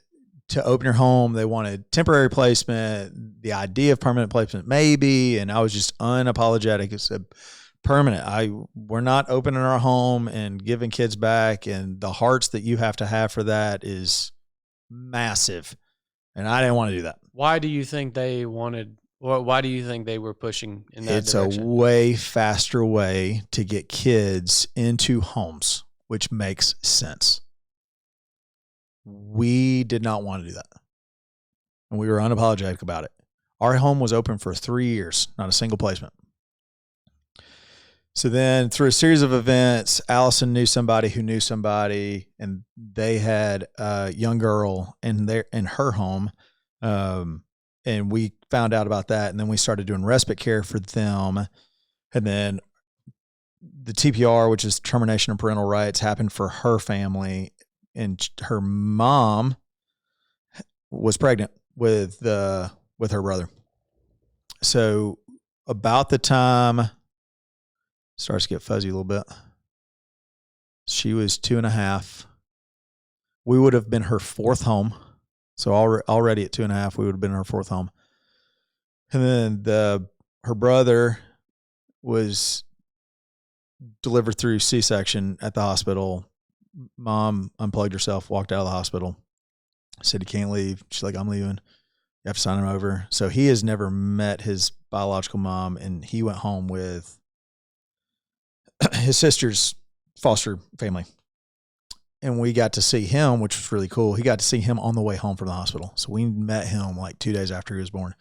to open your home. They wanted temporary placement, the idea of permanent placement maybe, and I was just unapologetic. I said, permanent. We're not opening our home and giving kids back, and the hearts that you have to have for that is massive. And I didn't want to do that. Why do you think they wanted? Why do you think they were pushing in that direction? It's a way faster way to get kids into homes, which makes sense. We did not want to do that, and we were unapologetic about it. Our home was open for 3 years, not a single placement. So then through a series of events, Allison knew somebody who knew somebody, and they had a young girl in her home. And we found out about that. And then we started doing respite care for them. And then the TPR, which is termination of parental rights, happened for her family. And her mom was pregnant with her brother. So about the time, starts to get fuzzy a little bit. She was 2.5. We would have been her fourth home. So already at 2.5, we would have been her fourth home. And then her brother was delivered through C-section at the hospital. Mom unplugged herself, walked out of the hospital, said, "You can't leave." She's like, "I'm leaving. You have to sign him over." So he has never met his biological mom, and he went home with his sister's foster family. And we got to see him, which was really cool. He got to see him on the way home from the hospital. So we met him like 2 days after he was born.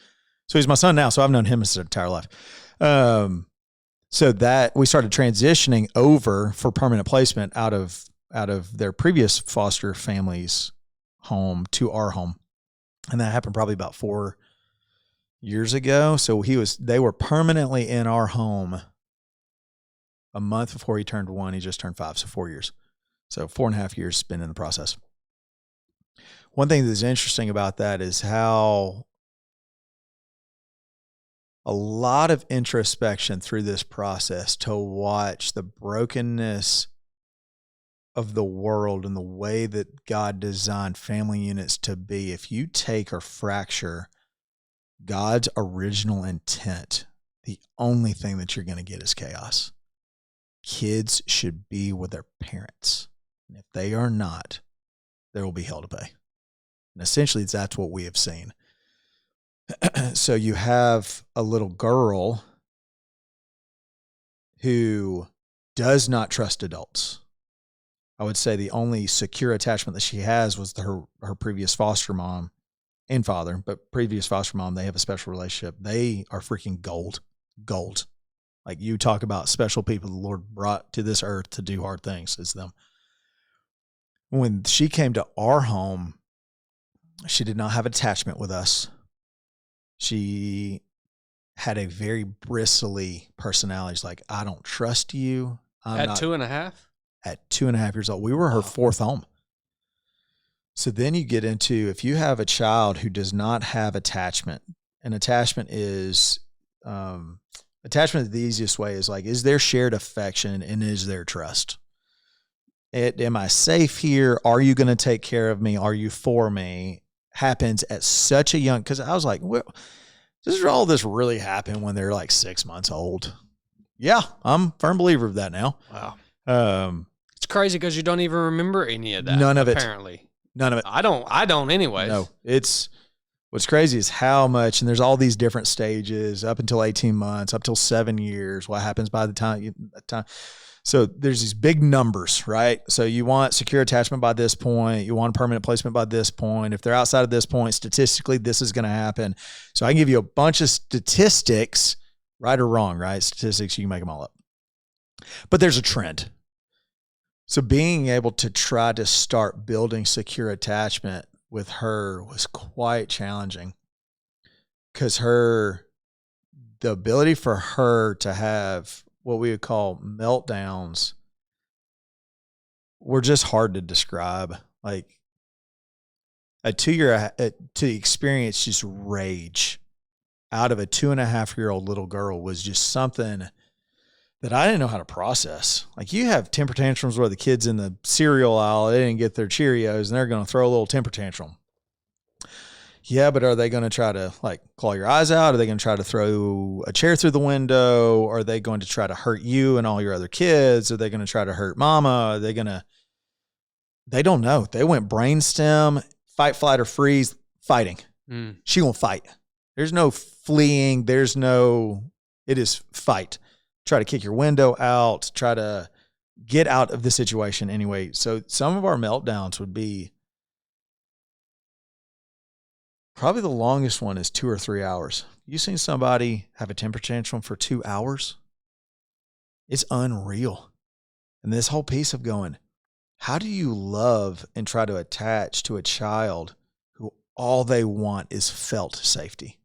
So he's my son now. So I've known him his entire life. So that we started transitioning over for permanent placement out of their previous foster family's home to our home. And that happened probably about 4 years ago. So they were permanently in our home a month before he turned 1. He just turned 5. So 4 years. So 4.5 years spent in the process. One thing that's interesting about that is how a lot of introspection through this process to watch the brokenness of the world and the way that God designed family units to be. If you take or fracture God's original intent, the only thing that you're going to get is chaos. Kids should be with their parents. And if they are not, there will be hell to pay. And essentially, that's what we have seen. So you have a little girl who does not trust adults. I would say the only secure attachment that she has was her previous foster mom and father, but previous foster mom, they have a special relationship. They are freaking gold. Like, you talk about special people the Lord brought to this earth to do hard things, it's them. When she came to our home, she did not have attachment with us. She had a very bristly personality. She's like, "I don't trust you." At 2.5? At 2.5 years old. We were her fourth home. So then you get into, if you have a child who does not have attachment, and attachment is, the easiest way is like, is there shared affection and is there trust? Am I safe here? Are you going to take care of me? Are you for me? Happens at such a young, because I was like, well, does all this really happen when they're like 6 months old? Yeah, I'm a firm believer of that now. Wow. It's crazy because you don't even remember any of that. None of it. Apparently. None of it. I don't anyway. No, it's What's crazy is how much, and there's all these different stages up until 18 months, up till 7 years. What happens by the time So there's these big numbers, right? So you want secure attachment by this point. You want permanent placement by this point. If they're outside of this point, statistically, this is going to happen. So I can give you a bunch of statistics, right or wrong, right? Statistics, you can make them all up. But there's a trend. So being able to try to start building secure attachment with her was quite challenging, because the ability for her to have what we would call meltdowns were just hard to describe. Like a 2-year to experience just rage out of a 2.5-year-old little girl was just something that I didn't know how to process. Like, you have temper tantrums where the kids in the cereal aisle, they didn't get their Cheerios and they're going to throw a little temper tantrum. Yeah, but are they going to try to like claw your eyes out? Are they going to try to throw a chair through the window? Are they going to try to hurt you and all your other kids? Are they going to try to hurt mama? Are they going to, they don't know. They went brainstem, fight, flight, or freeze, fighting. She gonna fight. There's no fleeing. It is fight. Try to kick your window out, try to get out of the situation anyway. So some of our meltdowns would be, probably the longest one is 2 or 3 hours. You seen somebody have a temper tantrum for 2 hours? It's unreal. And this whole piece of going, how do you love and try to attach to a child who all they want is felt safety?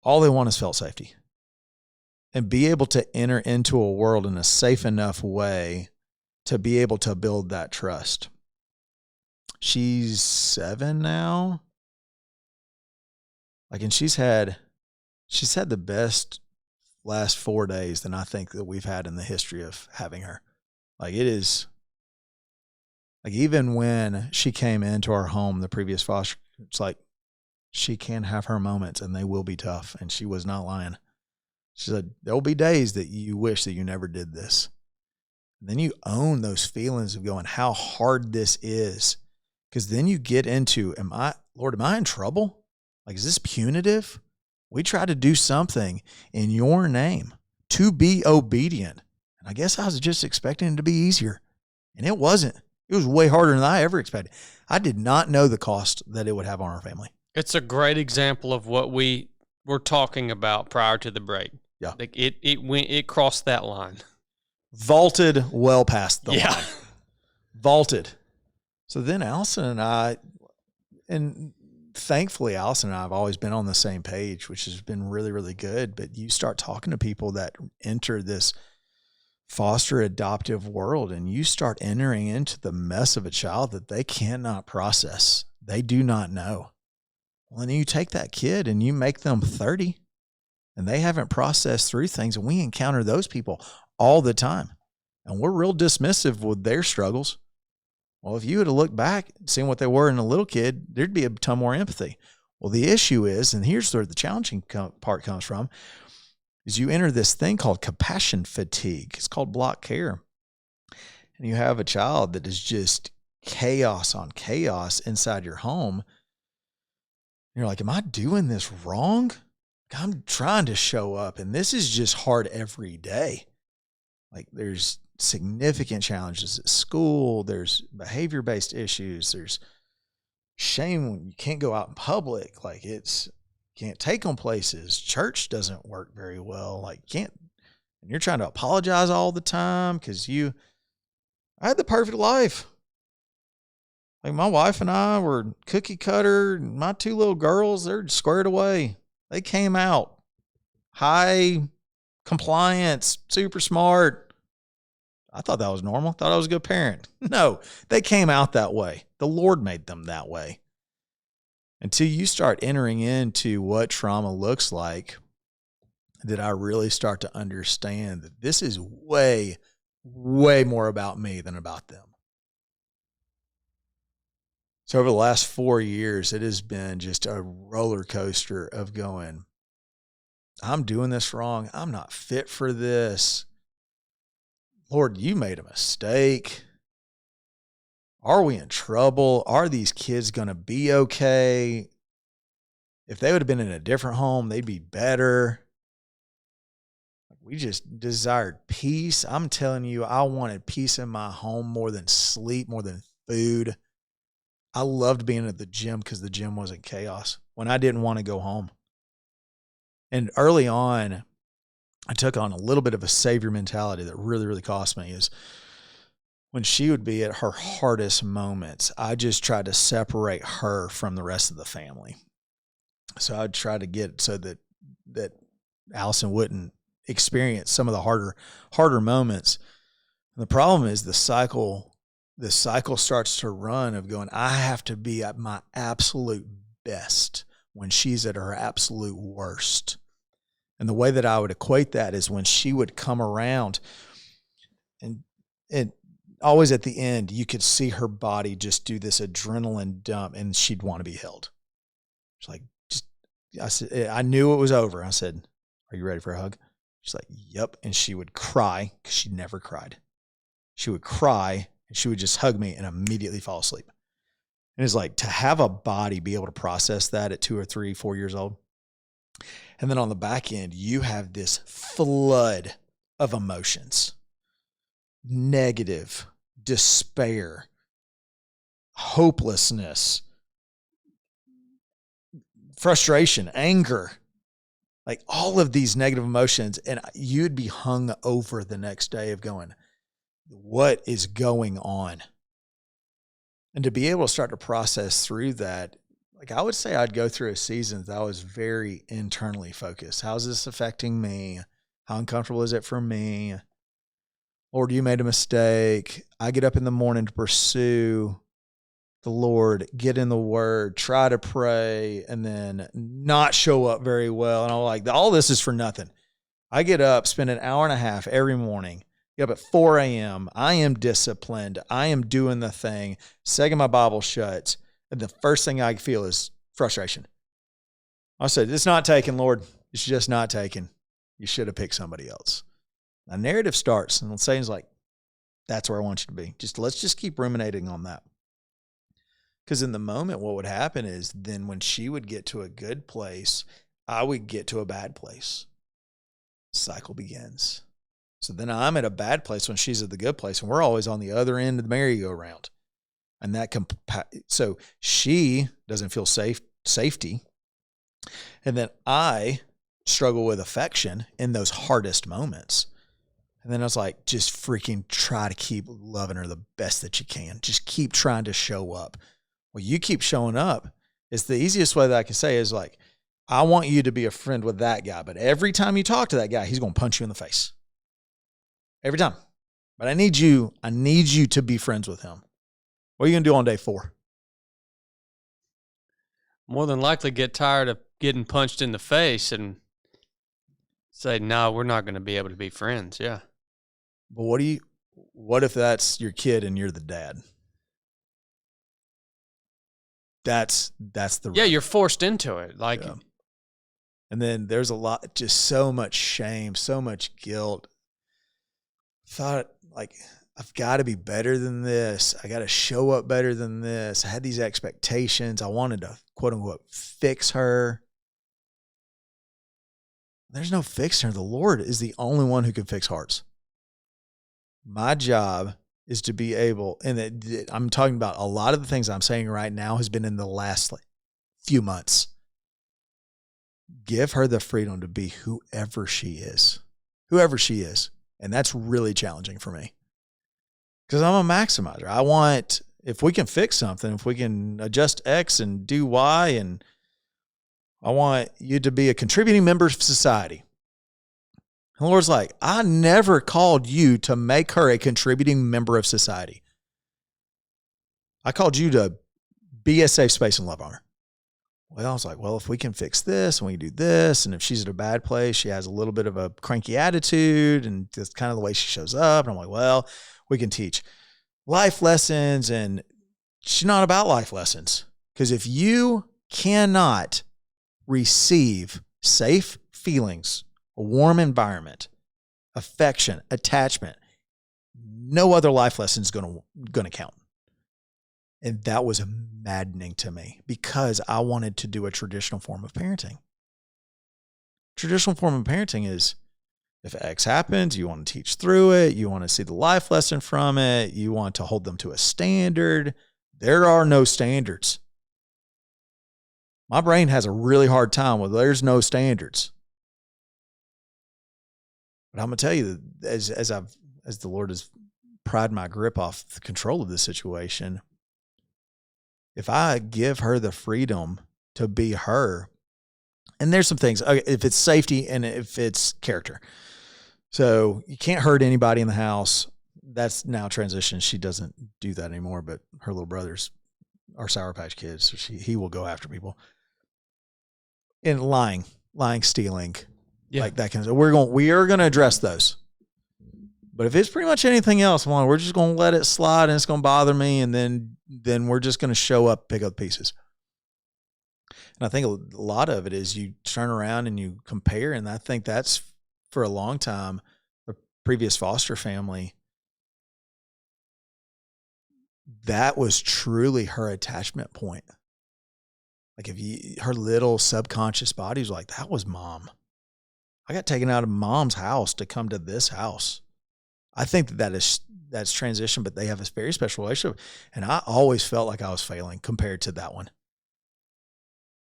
All they want is felt safety. And be able to enter into a world in a safe enough way to be able to build that trust. She's 7 now. Like, and she's had the best last 4 days than I think that we've had in the history of having her. Like, it is, like, even when she came into our home, the previous foster, it's like, she can have her moments and they will be tough. And she was not lying. She said, there'll be days that you wish that you never did this. And then you own those feelings of going, how hard this is. Because then you get into, Lord, am I in trouble? Like, is this punitive? We try to do something in your name to be obedient. And I guess I was just expecting it to be easier. And it wasn't. It was way harder than I ever expected. I did not know the cost that it would have on our family. It's a great example of what we were talking about prior to the break. Yeah. Like it crossed that line. Vaulted well past the line. Vaulted. So then Allison and I, and thankfully Allison and I have always been on the same page, which has been really, really good. But you start talking to people that enter this foster adoptive world, and you start entering into the mess of a child that they cannot process. They do not know. Well, then you take that kid and you make them 30 and they haven't processed through things. And we encounter those people all the time. And we're real dismissive with their struggles. Well, if you had to look back and seen what they were in a little kid, there'd be a ton more empathy. Well, the issue is, and here's where the challenging part comes from, is you enter this thing called compassion fatigue. It's called block care. And you have a child that is just chaos on chaos inside your home. You're like, am I doing this wrong? I'm trying to show up, and this is just hard every day. Like, there's significant challenges at school. There's behavior-based issues. There's shame when you can't go out in public. Like, can't take them places. Church doesn't work very well. Like, and you're trying to apologize all the time because I had the perfect life. Like, my wife and I were cookie cutter. My 2 little girls, they're squared away. They came out high compliance, super smart. I thought that was normal. Thought I was a good parent. No, they came out that way. The Lord made them that way. Until you start entering into what trauma looks like, did I really start to understand that this is way, way more about me than about them. So over the last 4 years, it has been just a roller coaster of going, I'm doing this wrong. I'm not fit for this. Lord, you made a mistake. Are we in trouble? Are these kids going to be okay? If they would have been in a different home, they'd be better. We just desired peace. I'm telling you, I wanted peace in my home more than sleep, more than food. I loved being at the gym because the gym wasn't chaos when I didn't want to go home. And early on, I took on a little bit of a savior mentality that really, really cost me. Is when she would be at her hardest moments, I just tried to separate her from the rest of the family. So I'd try to get so that Allison wouldn't experience some of the harder moments. And the problem is the cycle starts to run of going, I have to be at my absolute best when she's at her absolute worst. And the way that I would equate that is when she would come around and always at the end, you could see her body just do this adrenaline dump and she'd want to be held. It's like, I knew it was over. I said, are you ready for a hug? She's like, yep. And she would cry because she never cried. She would cry and she would just hug me and immediately fall asleep. And it's like to have a body be able to process that at 2 or 3, 4 years old. And then on the back end, you have this flood of emotions, negative, despair, hopelessness, frustration, anger, like all of these negative emotions. And you'd be hung over the next day of going, what is going on? And to be able to start to process through that, like I would say I'd go through a season that I was very internally focused. How's this affecting me? How uncomfortable is it for me? Lord, you made a mistake. I get up in the morning to pursue the Lord, get in the word, try to pray, and then not show up very well. And I'm like, all this is for nothing. I get up, spend an hour and a half every morning, get up at 4 a.m. I am disciplined. I am doing the thing, second my Bible shuts. And the first thing I feel is frustration. I said, it's not taken, Lord. It's just not taken. You should have picked somebody else. A narrative starts, and Satan's like, that's where I want you to be. Let's just keep ruminating on that. Because in the moment, what would happen is then when she would get to a good place, I would get to a bad place. Cycle begins. So then I'm at a bad place when she's at the good place, and we're always on the other end of the merry-go-round. And that so she doesn't feel safety. And then I struggle with affection in those hardest moments. And then I was like, just freaking try to keep loving her the best that you can. Just keep trying to show up. Well, you keep showing up. It's the easiest way that I can say is like, I want you to be a friend with that guy. But every time you talk to that guy, he's going to punch you in the face. Every time. But I need you to be friends with him. What are you going to do on day 4? More than likely get tired of getting punched in the face and say, no, we're not going to be able to be friends. Yeah. But what if that's your kid and you're the dad? That's the yeah, you're forced into it. Like, yeah. And then there's just so much shame, so much guilt. Thought like, I've got to be better than this. I got to show up better than this. I had these expectations. I wanted to, quote unquote, fix her. There's no fixing her. The Lord is the only one who can fix hearts. My job is to be able, and I'm talking about a lot of the things I'm saying right now has been in the last few months. Give her the freedom to be whoever she is. And that's really challenging for me. Because I'm a maximizer. If we can fix something, if we can adjust X and do Y, and I want you to be a contributing member of society. And the Lord's like, I never called you to make her a contributing member of society. I called you to be a safe space and love on her. Well, I was like, well, if we can fix this and we can do this, and if she's at a bad place, she has a little bit of a cranky attitude, and that's kind of the way she shows up. And I'm like, well, we can teach life lessons, and she's not about life lessons. Because if you cannot receive safe feelings, a warm environment, affection, attachment, no other life lesson is going to count. And that was maddening to me because I wanted to do a traditional form of parenting. Traditional form of parenting is if X happens, you want to teach through it. You want to see the life lesson from it. You want to hold them to a standard. There are no standards. My brain has a really hard time with there's no standards. But I'm going to tell you that as the Lord has pried my grip off the control of this situation, if I give her the freedom to be her, and there's some things, if it's safety and if it's character. So you can't hurt anybody in the house. That's now transitioned. She doesn't do that anymore, but her little brothers are Sour Patch Kids. So he will go after people. And lying, stealing, like that kind of stuff. We are going to address those. But if it's pretty much anything else, we're just going to let it slide and it's going to bother me. And then we're just going to show up, pick up pieces. And I think a lot of it is you turn around and you compare. And I think that's for a long time, the previous foster family, that was truly her attachment point. Like her little subconscious body was like, that was mom. I got taken out of mom's house to come to this house. I think that's transition, but they have a very special relationship. And I always felt like I was failing compared to that one.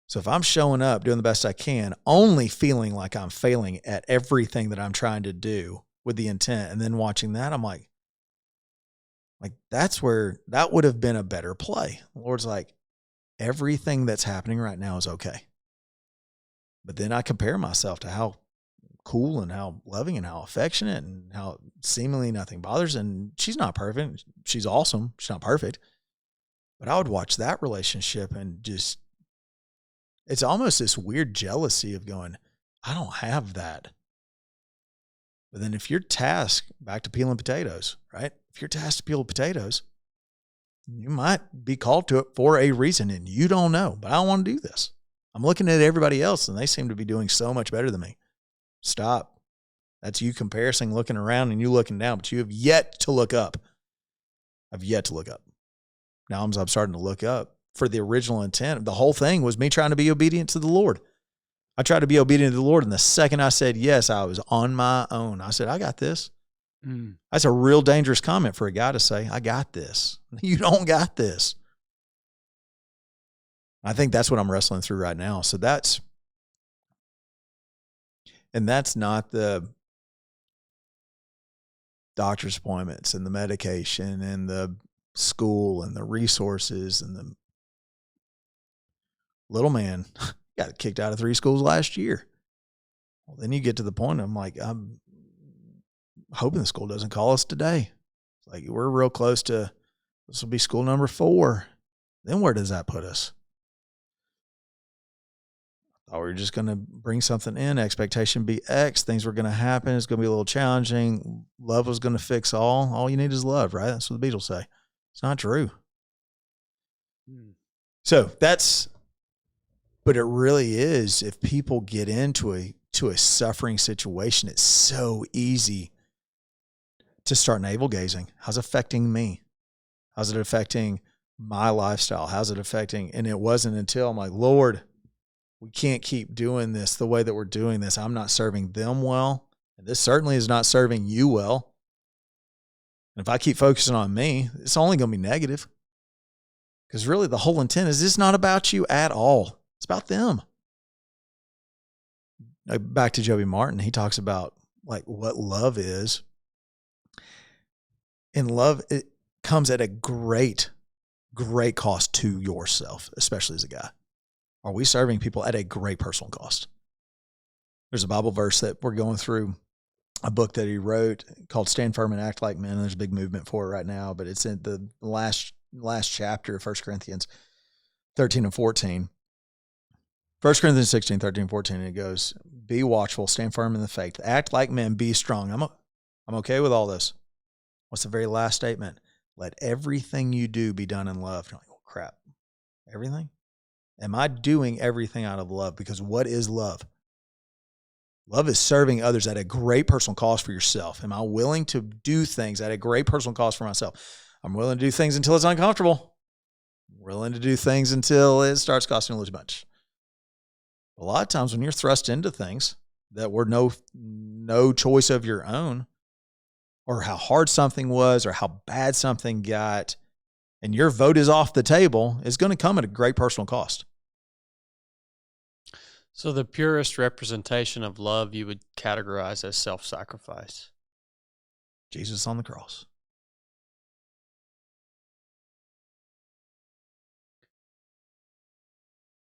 So if I'm showing up, doing the best I can, only feeling like I'm failing at everything that I'm trying to do with the intent, and then watching that, I'm like that's where that would have been a better play. The Lord's like, everything that's happening right now is okay. But then I compare myself to how cool and how loving and how affectionate and how seemingly nothing bothers. And she's not perfect. She's awesome. She's not perfect. But I would watch that relationship and just, it's almost this weird jealousy of going, I don't have that. But then if you're tasked, back to peeling potatoes, right? If you're tasked to peel potatoes, you might be called to it for a reason and you don't know, but I don't want to do this. I'm looking at everybody else and they seem to be doing so much better than me. Stop. That's you comparing, looking around and you looking down, but you have yet to look up. I've yet to look up. Now I'm starting to look up for the original intent. The whole thing was me trying to be obedient to the Lord. I tried to be obedient to the Lord. And the second I said yes, I was on my own. I said, I got this. That's a real dangerous comment for a guy to say, I got this. You don't got this. I think that's what I'm wrestling through right now. So that's not the doctor's appointments and the medication and the school and the resources and the little man got kicked out of 3 schools last year. Well, then you get to the point, I'm like, I'm hoping the school doesn't call us today. It's like, we're real close to, this will be school number 4. Then where does that put us? I thought we were just going to bring something in, expectation be X, things were going to happen, it's going to be a little challenging, love was going to fix all you need is love, right? That's what the Beatles say. It's not true. So but it really is, if people get into a suffering situation, it's so easy to start navel gazing. How's it affecting me? How's it affecting my lifestyle? How's it affecting? And it wasn't until I'm like, Lord, we can't keep doing this the way that we're doing this. I'm not serving them well. And this certainly is not serving you well. And if I keep focusing on me, it's only going to be negative. Because really the whole intent is it's not about you at all. It's about them. Back to Joby Martin, he talks about like what love is. And love, it comes at a great cost to yourself, especially as a guy. Are we serving people at a great personal cost? There's a Bible verse that we're going through, a book that he wrote called Stand Firm and Act Like Men. And there's a big movement for it right now, but it's in the last chapter of 1 Corinthians 13 and 14. 1 Corinthians 16, 13, 14, and it goes, be watchful, stand firm in the faith, act like men, be strong. I'm okay with all this. What's the very last statement? Let everything you do be done in love. You're like, oh, crap. Everything? Am I doing everything out of love? Because what is love? Love is serving others at a great personal cost for yourself. Am I willing to do things at a great personal cost for myself? I'm willing to do things until it's uncomfortable. willing to do things until it starts costing a little too much. A lot of times when you're thrust into things that were no choice of your own, or how hard something was, or how bad something got, and your vote is off the table, is going to come at a great personal cost. So the purest representation of love you would categorize as self-sacrifice. Jesus on the cross.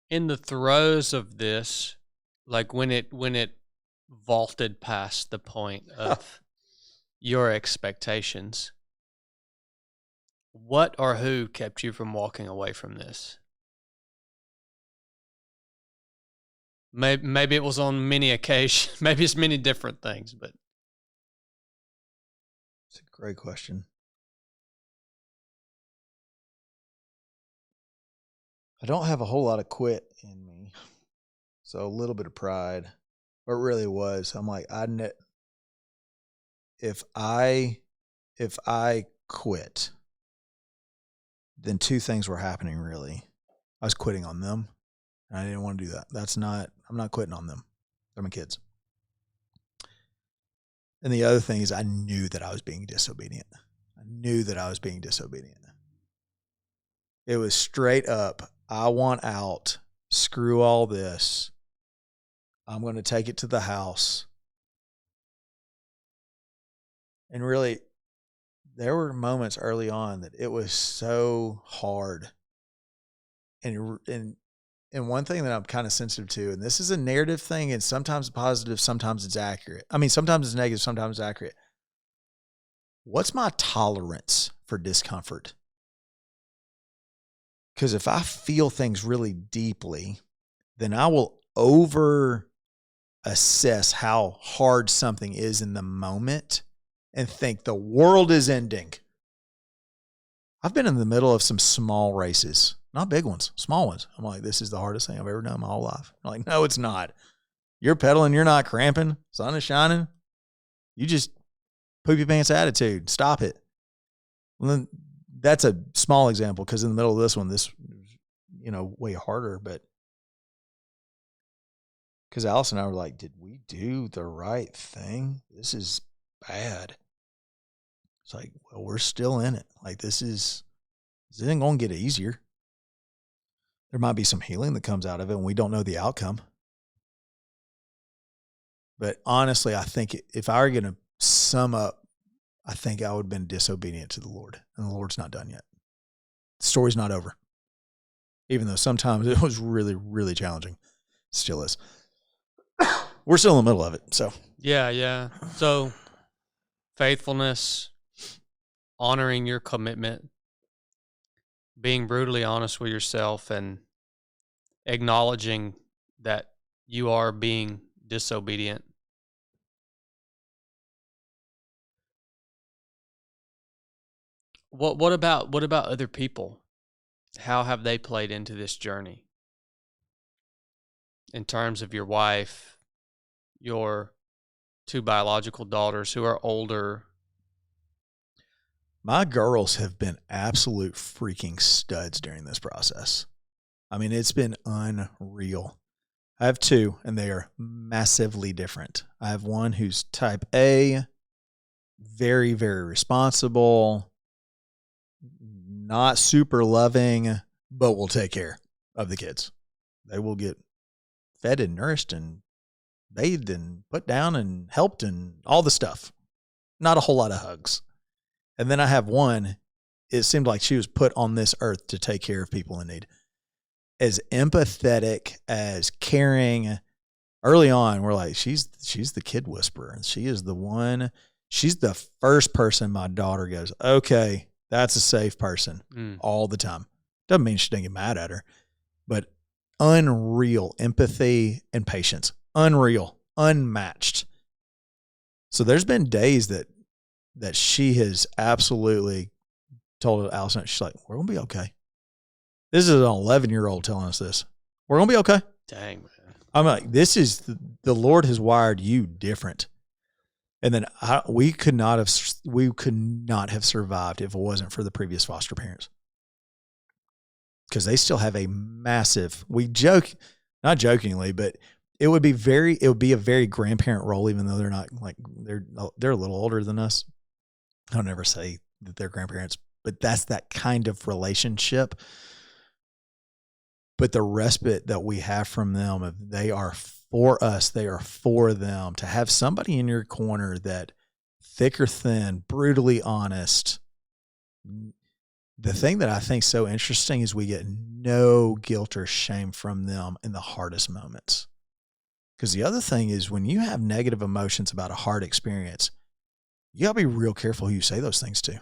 In the throes of this, like when it vaulted past the point of your expectations, what or who kept you from walking away from this? Maybe it was on many occasions. Maybe it's many different things, but it's a great question. I don't have a whole lot of quit in me, so a little bit of pride. But it really was. I'm like, if I quit, then two things were happening. Really, I was quitting on them, and I didn't want to do that. I'm not quitting on them. They're my kids. And the other thing is, I knew that I was being disobedient. It was straight up, I want out. Screw all this. I'm going to take it to the house. And really, there were moments early on that it was so hard. And one thing that I'm kind of sensitive to, and this is a narrative thing, and sometimes positive, sometimes it's accurate. I mean, sometimes it's negative, sometimes it's accurate. What's my tolerance for discomfort? Because if I feel things really deeply, then I will over assess how hard something is in the moment and think the world is ending. I've been in the middle of some small races, not big ones, small ones. I'm like, this is the hardest thing I've ever done in my whole life. I'm like, no, it's not. You're pedaling, you're not cramping, sun is shining. You just poop your pants attitude. Stop it. Well, then that's a small example, because in the middle of this one, this, way harder, but because Alice and I were like, did we do the right thing? This is bad. It's like, well, we're still in it. Like, this isn't going to get easier. There might be some healing that comes out of it, and we don't know the outcome. But honestly, I think if I were going to sum up, I think I would have been disobedient to the Lord, and the Lord's not done yet. The story's not over. Even though sometimes it was really, really challenging. It still is. We're still in the middle of it. So yeah. So faithfulness, honoring your commitment, being brutally honest with yourself, and acknowledging that you are being disobedient. What about other people? How have they played into this journey? In terms of your wife, your two biological daughters who are older. My girls have been absolute freaking studs during this process. I mean, it's been unreal. I have two, and they are massively different. I have one who's type A, very, very responsible, not super loving, but will take care of the kids. They will get fed and nourished and bathed and put down and helped and all the stuff. Not a whole lot of hugs. And then I have one, it seemed like she was put on this earth to take care of people in need. As empathetic, as caring. Early on, we're like, she's the kid whisperer. And she is the one, she's the first person my daughter goes, okay, that's a safe person all the time. Doesn't mean she didn't get mad at her, but unreal empathy and patience. Unreal, unmatched. So there's been days that she has absolutely told Allison, she's like, we're going to be okay. This is an 11-year-old telling us this. We're going to be okay. Dang, man. I'm like, this is, the Lord has wired you different. And then we could not have survived if it wasn't for the previous foster parents. because they still have a massive, we joke, not jokingly, but it would be a very grandparent role, even though they're not like, they're a little older than us. I'll never say that they're grandparents, but that's that kind of relationship. But the respite that we have from them, if they are for us, they are for them. To have somebody in your corner that thick or thin, brutally honest. The thing that I think is so interesting is we get no guilt or shame from them in the hardest moments. Because the other thing is when you have negative emotions about a hard experience, you got to be real careful who you say those things to.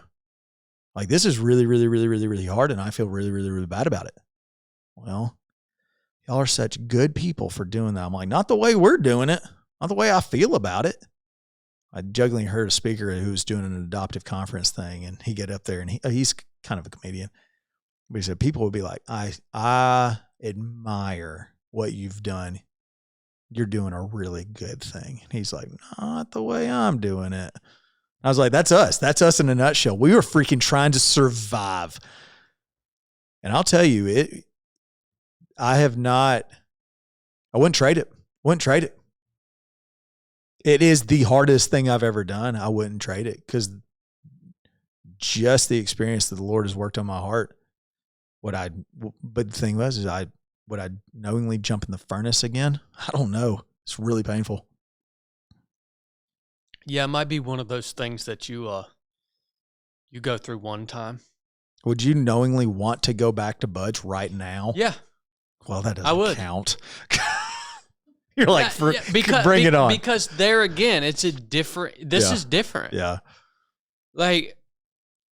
Like, this is really, really, really, really, really hard, and I feel really, really, really bad about it. Well, y'all are such good people for doing that. I'm like, not the way we're doing it, not the way I feel about it. I jokingly heard a speaker who was doing an adoptive conference thing, and he get up there, and he's kind of a comedian. But he said, people would be like, I admire what you've done. You're doing a really good thing. And he's like, not the way I'm doing it. I was like, that's us. That's us in a nutshell. We were freaking trying to survive. And I'll tell you, I wouldn't trade it. It is the hardest thing I've ever done. I wouldn't trade it because just the experience that the Lord has worked on my heart. But the thing was, would I knowingly jump in the furnace again? I don't know. It's really painful. Yeah, it might be one of those things that you go through one time. Would you knowingly want to go back to Budge right now? Yeah. Well, that doesn't count. You're like, because, bring it on. Because there again, it's a different, this is different. Yeah. Like,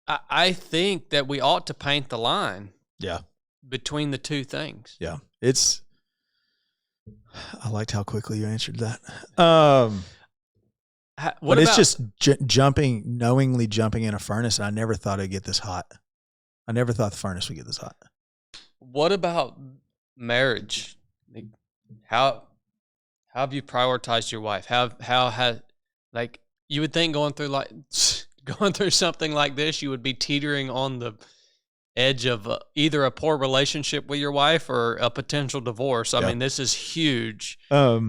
I think that we ought to paint the line. Yeah. Between the two things. Yeah. I liked how quickly you answered that. But it's just knowingly jumping in a furnace. And I never thought it'd get this hot. I never thought the furnace would get this hot. What about marriage? Like, how have you prioritized your wife? How has, like, you would think going through something like this, you would be teetering on the edge of either a poor relationship with your wife or a potential divorce. I mean, this is huge. A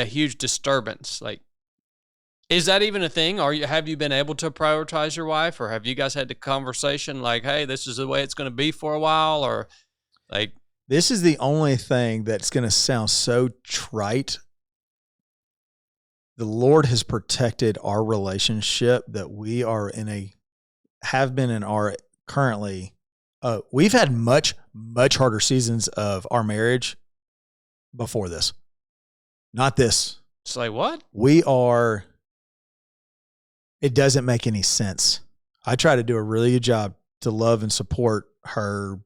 huge disturbance. Like, is that even a thing? Have you been able to prioritize your wife, or have you guys had the conversation like, hey, this is the way it's going to be for a while, or like? This is the only thing that's going to sound so trite. The Lord has protected our relationship that we are have been in our currently. We've had much, much harder seasons of our marriage before this. Not this. It's like, what? It doesn't make any sense. I try to do a really good job to love and support her,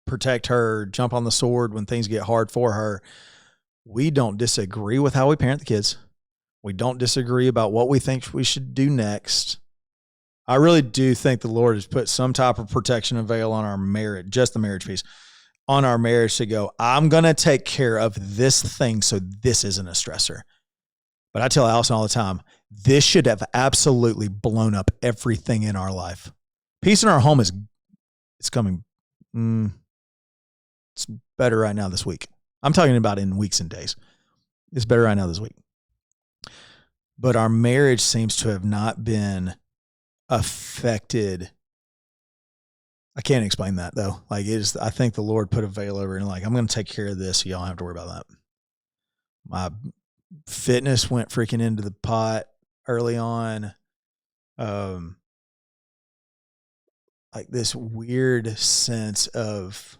protect her, jump on the sword when things get hard for her. We don't disagree with how we parent the kids. We don't disagree about what we think we should do next. I really do think the Lord has put some type of protection and veil on our marriage, just the marriage piece, on our marriage to go, I'm going to take care of this thing so this isn't a stressor. But I tell Allison all the time, this should have absolutely blown up everything in our life. Peace in our home it's coming. It's better right now this week. I'm talking about in weeks and days. It's better right now this week. But our marriage seems to have not been affected. I can't explain that though. Like, it is, I think the Lord put a veil over it and like, I'm going to take care of this so y'all don't have to worry about that. My fitness went freaking into the pot early on. Like this weird sense of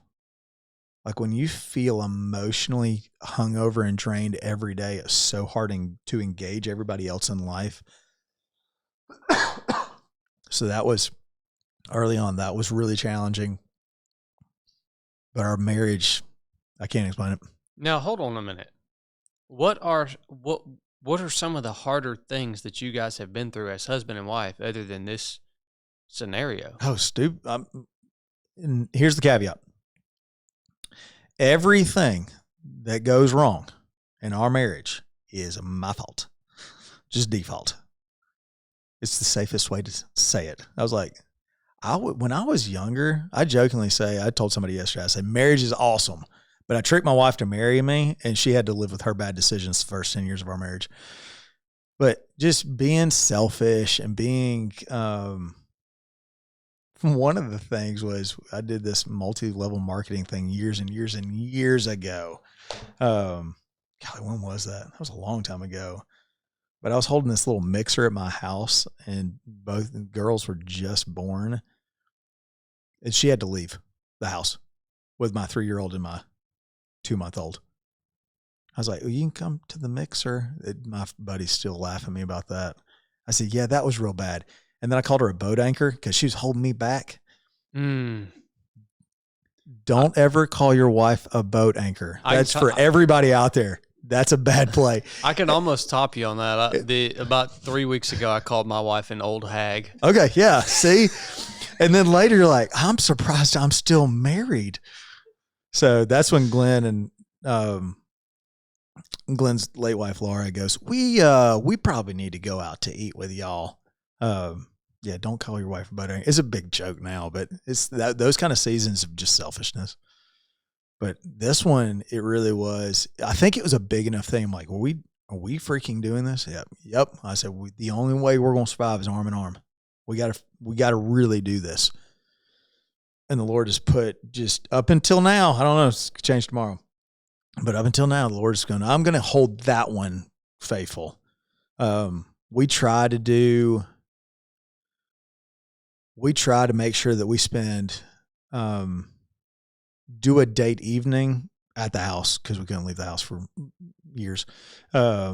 like when you feel emotionally hungover and drained every day, it's so hard to engage everybody else in life. So that was early on. That was really challenging. But our marriage, I can't explain it. Now, hold on a minute. What are some of the harder things that you guys have been through as husband and wife other than this scenario? Oh, stupid. And here's the caveat. Everything that goes wrong in our marriage is my fault. Just default. It's the safest way to say it. I was like, When I was younger, I jokingly say, I told somebody yesterday, I said, marriage is awesome. But I tricked my wife to marry me, and she had to live with her bad decisions the first 10 years of our marriage. But just being selfish and being, one of the things was I did this multi-level marketing thing years and years and years ago. Golly, when was that? That was a long time ago. But I was holding this little mixer at my house, and both girls were just born. And she had to leave the house with my 3-year-old and my 2-month-old. I was like, well, you can come to the mixer. My buddy's still laughing at me about that. I said, yeah, that was real bad. And then I called her a boat anchor because she was holding me back. Don't ever call your wife a boat anchor. That's for everybody out there. That's a bad play. I can almost top you on that. About 3 weeks ago, I called my wife an old hag. Okay, yeah, see? And then later you're like, I'm surprised I'm still married. So that's when Glenn and Glenn's late wife, Laura, goes, we probably need to go out to eat with y'all. Yeah, don't call your wife a boat anchor. It's a big joke now, but it's those kind of seasons of just selfishness. But this one, it really was. I think it was a big enough thing. I'm like, are we freaking doing this? Yep. I said, the only way we're going to survive is arm in arm. We got to really do this. And the Lord has put just up until now, I don't know, it's changed tomorrow, but up until now, the Lord is I'm going to hold that one faithful. We try to make sure that we spend, do a date evening at the house because we couldn't leave the house for years. I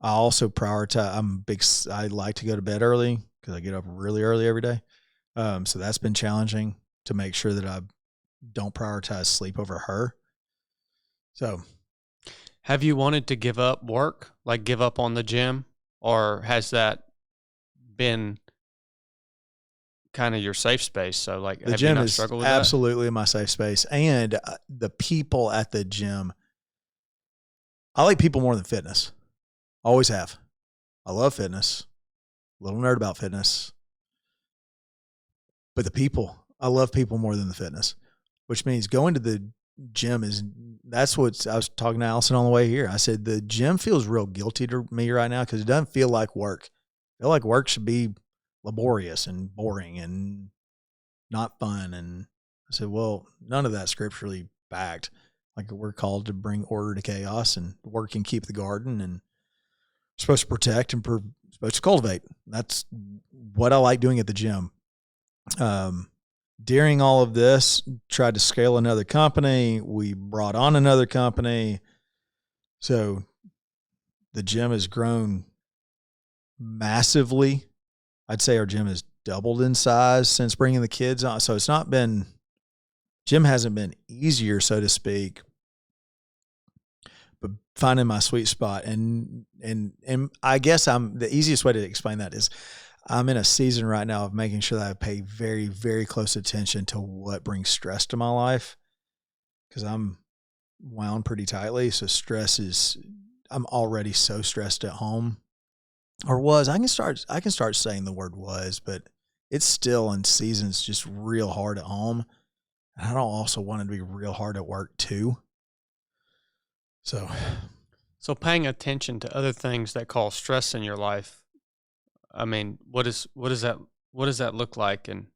also prioritize, I like to go to bed early because I get up really early every day. So that's been challenging to make sure that I don't prioritize sleep over her. So have you wanted to give up work, like give up on the gym, or has that been kind of your safe space? So like the gym is absolutely my safe space. And the people at the gym, I like people more than fitness. Always have. I love fitness. A little nerd about fitness. But the people, I love people more than the fitness, which means going to the gym that's what I was talking to Allison on the way here. I said, the gym feels real guilty to me right now because it doesn't feel like work. I feel like work should be laborious and boring and not fun. And I said, well, none of that scripturally backed. Like we're called to bring order to chaos and work and keep the garden, and we're supposed to protect and supposed to cultivate. That's what I like doing at the gym. During all of this, tried to scale another company. We brought on another company. So the gym has grown massively. I'd say our gym has doubled in size since bringing the kids on. So it's not been, gym hasn't been easier, so to speak, but finding my sweet spot. And I guess the easiest way to explain that is I'm in a season right now of making sure that I pay very, very close attention to what brings stress to my life, because I'm wound pretty tightly. So I'm already so stressed at home. Or was. I can start saying the word was, but it's still in seasons just real hard at home. And I don't also want it to be real hard at work too. So paying attention to other things that cause stress in your life. I mean, what does that look like? And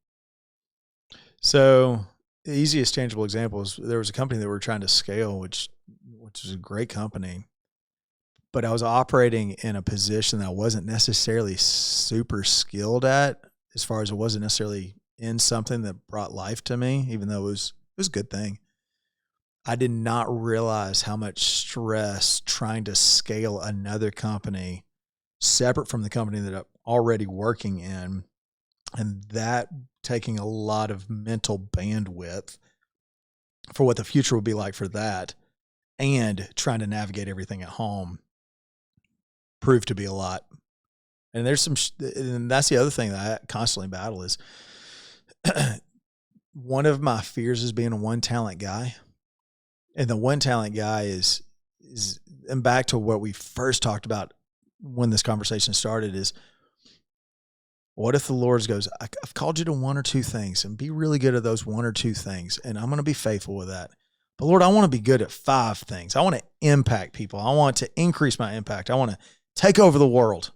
so the easiest tangible example is there was a company that we're trying to scale, which is a great company. But I was operating in a position that I wasn't necessarily super skilled at, as far as it wasn't necessarily in something that brought life to me, even though it was a good thing. I did not realize how much stress trying to scale another company separate from the company that I'm already working in, and that taking a lot of mental bandwidth for what the future would be like for that, and trying to navigate everything at home proved to be a lot. And and that's the other thing that I constantly battle is one of my fears is being a one talent guy. And the one talent guy is, and back to what we first talked about when this conversation started, is What if the Lord goes, I've called you to one or two things, and be really good at those one or two things, and I'm going to be faithful with that. But Lord, I want to be good at 5 things. I want to impact people. I want to increase my impact. I want to take over the world.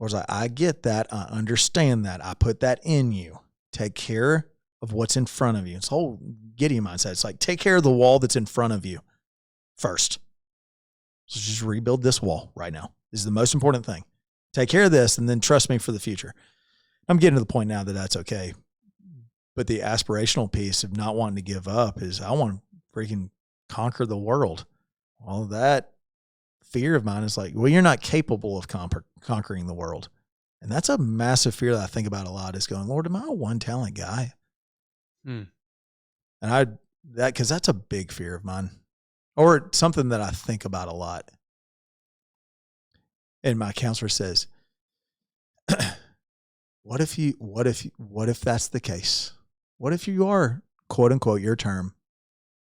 Lord's like, I get that. I understand that. I put that in you. Take care of what's in front of you. It's the whole Gideon mindset. It's like, take care of the wall that's in front of you first. So just rebuild this wall right now. This is the most important thing. Take care of this, and then trust me for the future. I'm getting to the point now that that's okay. But the aspirational piece of not wanting to give up is I want to freaking conquer the world. All of that fear of mine is like, well, you're not capable of conquering the world. And that's a massive fear that I think about a lot, is going, Lord, am I a one talent guy? And because that's a big fear of mine, or something that I think about a lot. And my counselor says, what if that's the case? What if you are, quote unquote, your term,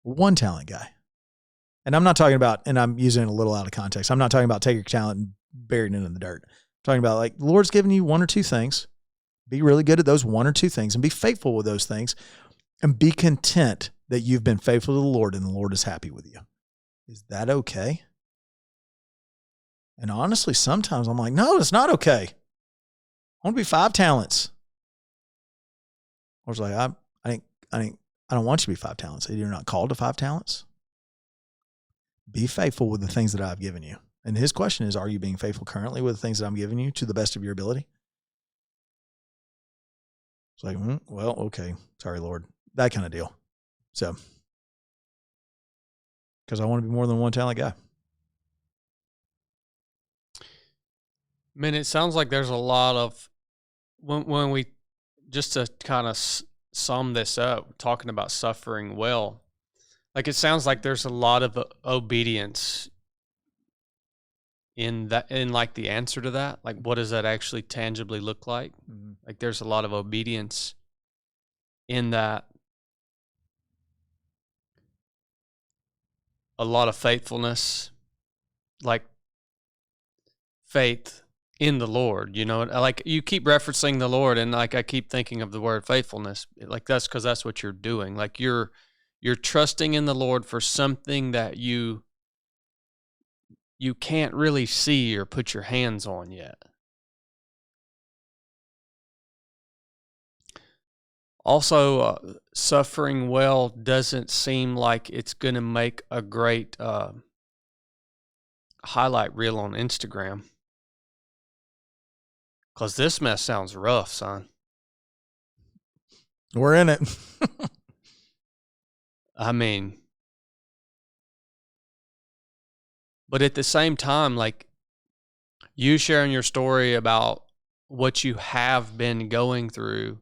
one talent guy? And I'm not talking about, and I'm using it a little out of context, I'm not talking about take your talent and burying it in the dirt. I'm talking about, like, the Lord's given you one or two things. Be really good at those one or two things and be faithful with those things, and be content that you've been faithful to the Lord and the Lord is happy with you. Is that okay? And honestly, sometimes I'm like, no, it's not okay. I want to be 5 talents. I was like, I don't want you to be 5 talents. You're not called to 5 talents. Be faithful with the things that I've given you. And his question is, are you being faithful currently with the things that I'm giving you to the best of your ability? It's like, well, okay. Sorry, Lord. That kind of deal. So, because I want to be more than one talent guy. Man, it sounds like there's a lot of, when we, just to kind of sum this up, talking about suffering well, like, it sounds like there's a lot of obedience in that, in like the answer to that. Like, what does that actually tangibly look like? Mm-hmm. Like, there's a lot of obedience in that, a lot of faithfulness, like faith in the Lord, you know, like you keep referencing the Lord, and like I keep thinking of the word faithfulness, like that's because that's what you're doing. Like you're trusting in the Lord for something that you can't really see or put your hands on yet. Also, suffering well doesn't seem like it's going to make a great highlight reel on Instagram. Because this mess sounds rough, son. We're in it. I mean, but at the same time, like, you sharing your story about what you have been going through,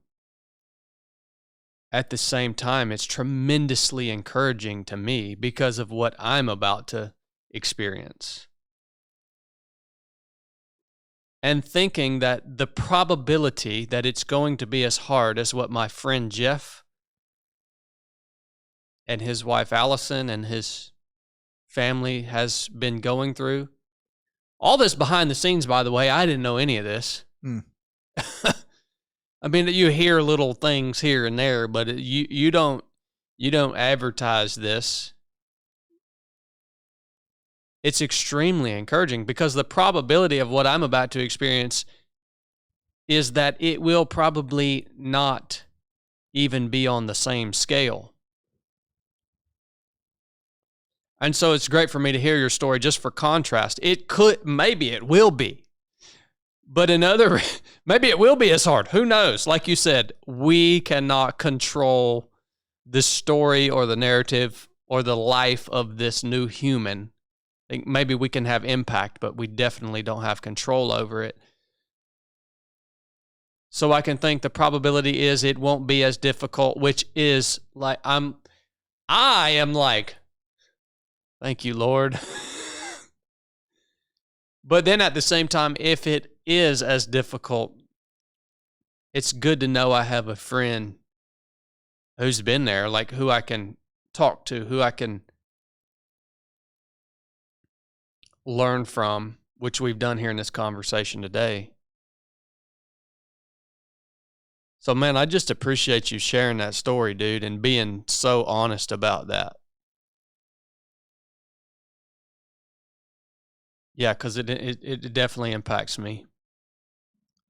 at the same time, it's tremendously encouraging to me because of what I'm about to experience. And thinking that the probability that it's going to be as hard as what my friend Jeff and his wife Allison and his family has been going through. All this behind the scenes, by the way, I didn't know any of this. I mean, you hear little things here and there, but you don't advertise this. It's extremely encouraging because the probability of what I'm about to experience is that it will probably not even be on the same scale. And so it's great for me to hear your story just for contrast. It could, maybe it will be, but maybe it will be as hard. Who knows? Like you said, we cannot control the story or the narrative or the life of this new human. I think maybe we can have impact, but we definitely don't have control over it. So I can think the probability is it won't be as difficult, which is like, I am like, thank you, Lord. But then at the same time, if it is as difficult, it's good to know I have a friend who's been there, like who I can talk to, who I can learn from, which we've done here in this conversation today. So, man, I just appreciate you sharing that story, dude, and being so honest about that. Yeah, because it definitely impacts me.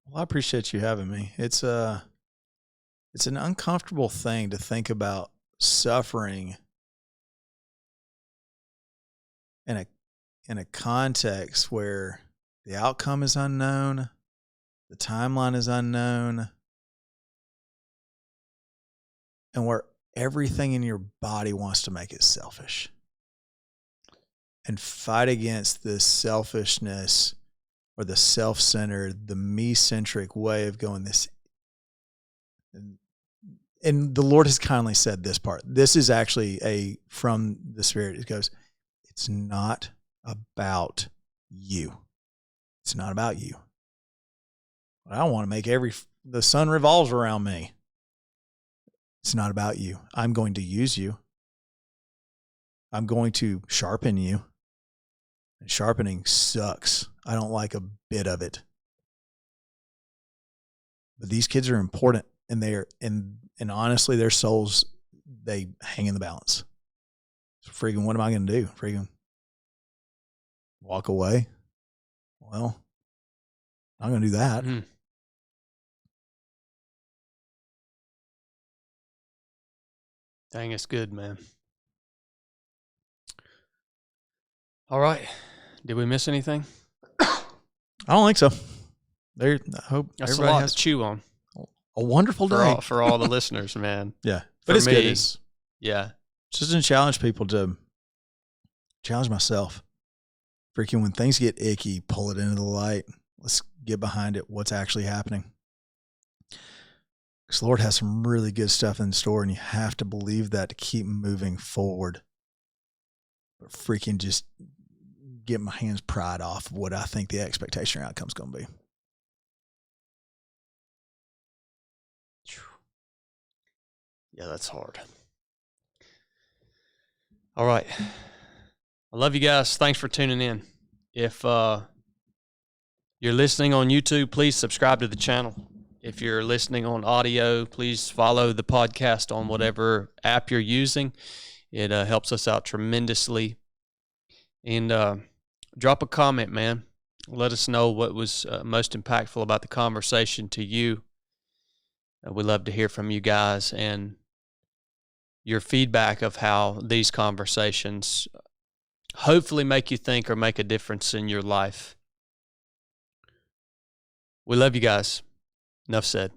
Well, I appreciate you having me. It's an uncomfortable thing to think about suffering in a context where the outcome is unknown, the timeline is unknown, and where everything in your body wants to make it selfish. And fight against the selfishness or the self-centered, the me-centric way of going this. And the Lord has kindly said this part. This is actually from the Spirit. It goes, it's not about you. It's not about you. I don't want to make the sun revolves around me. It's not about you. I'm going to use you. I'm going to sharpen you. And sharpening sucks. I don't like a bit of it. But these kids are important, and and honestly, their souls, they hang in the balance. So freaking, what am I going to do? Freaking walk away? Well, I'm going to do that. Mm-hmm. Dang, it's good, man. All right. Did we miss anything? I don't think so. I hope That's everybody a lot has to chew on. a wonderful day For all the listeners, man. Yeah. For But it's me, good. It's yeah. just to challenge people, to challenge myself. Freaking, when things get icky, pull it into the light. Let's get behind it. What's actually happening? Because the Lord has some really good stuff in store, and you have to believe that to keep moving forward. But freaking just get my hands pried off of what I think the expectation or outcome is going to be. Yeah, that's hard. All right. I love you guys. Thanks for tuning in. If you're listening on YouTube, please subscribe to the channel. If you're listening on audio, please follow the podcast on whatever app you're using. It helps us out tremendously. And drop a comment, man. Let us know what was most impactful about the conversation to you. We'd love to hear from you guys and your feedback of how these conversations hopefully make you think or make a difference in your life. We love you guys. Enough said.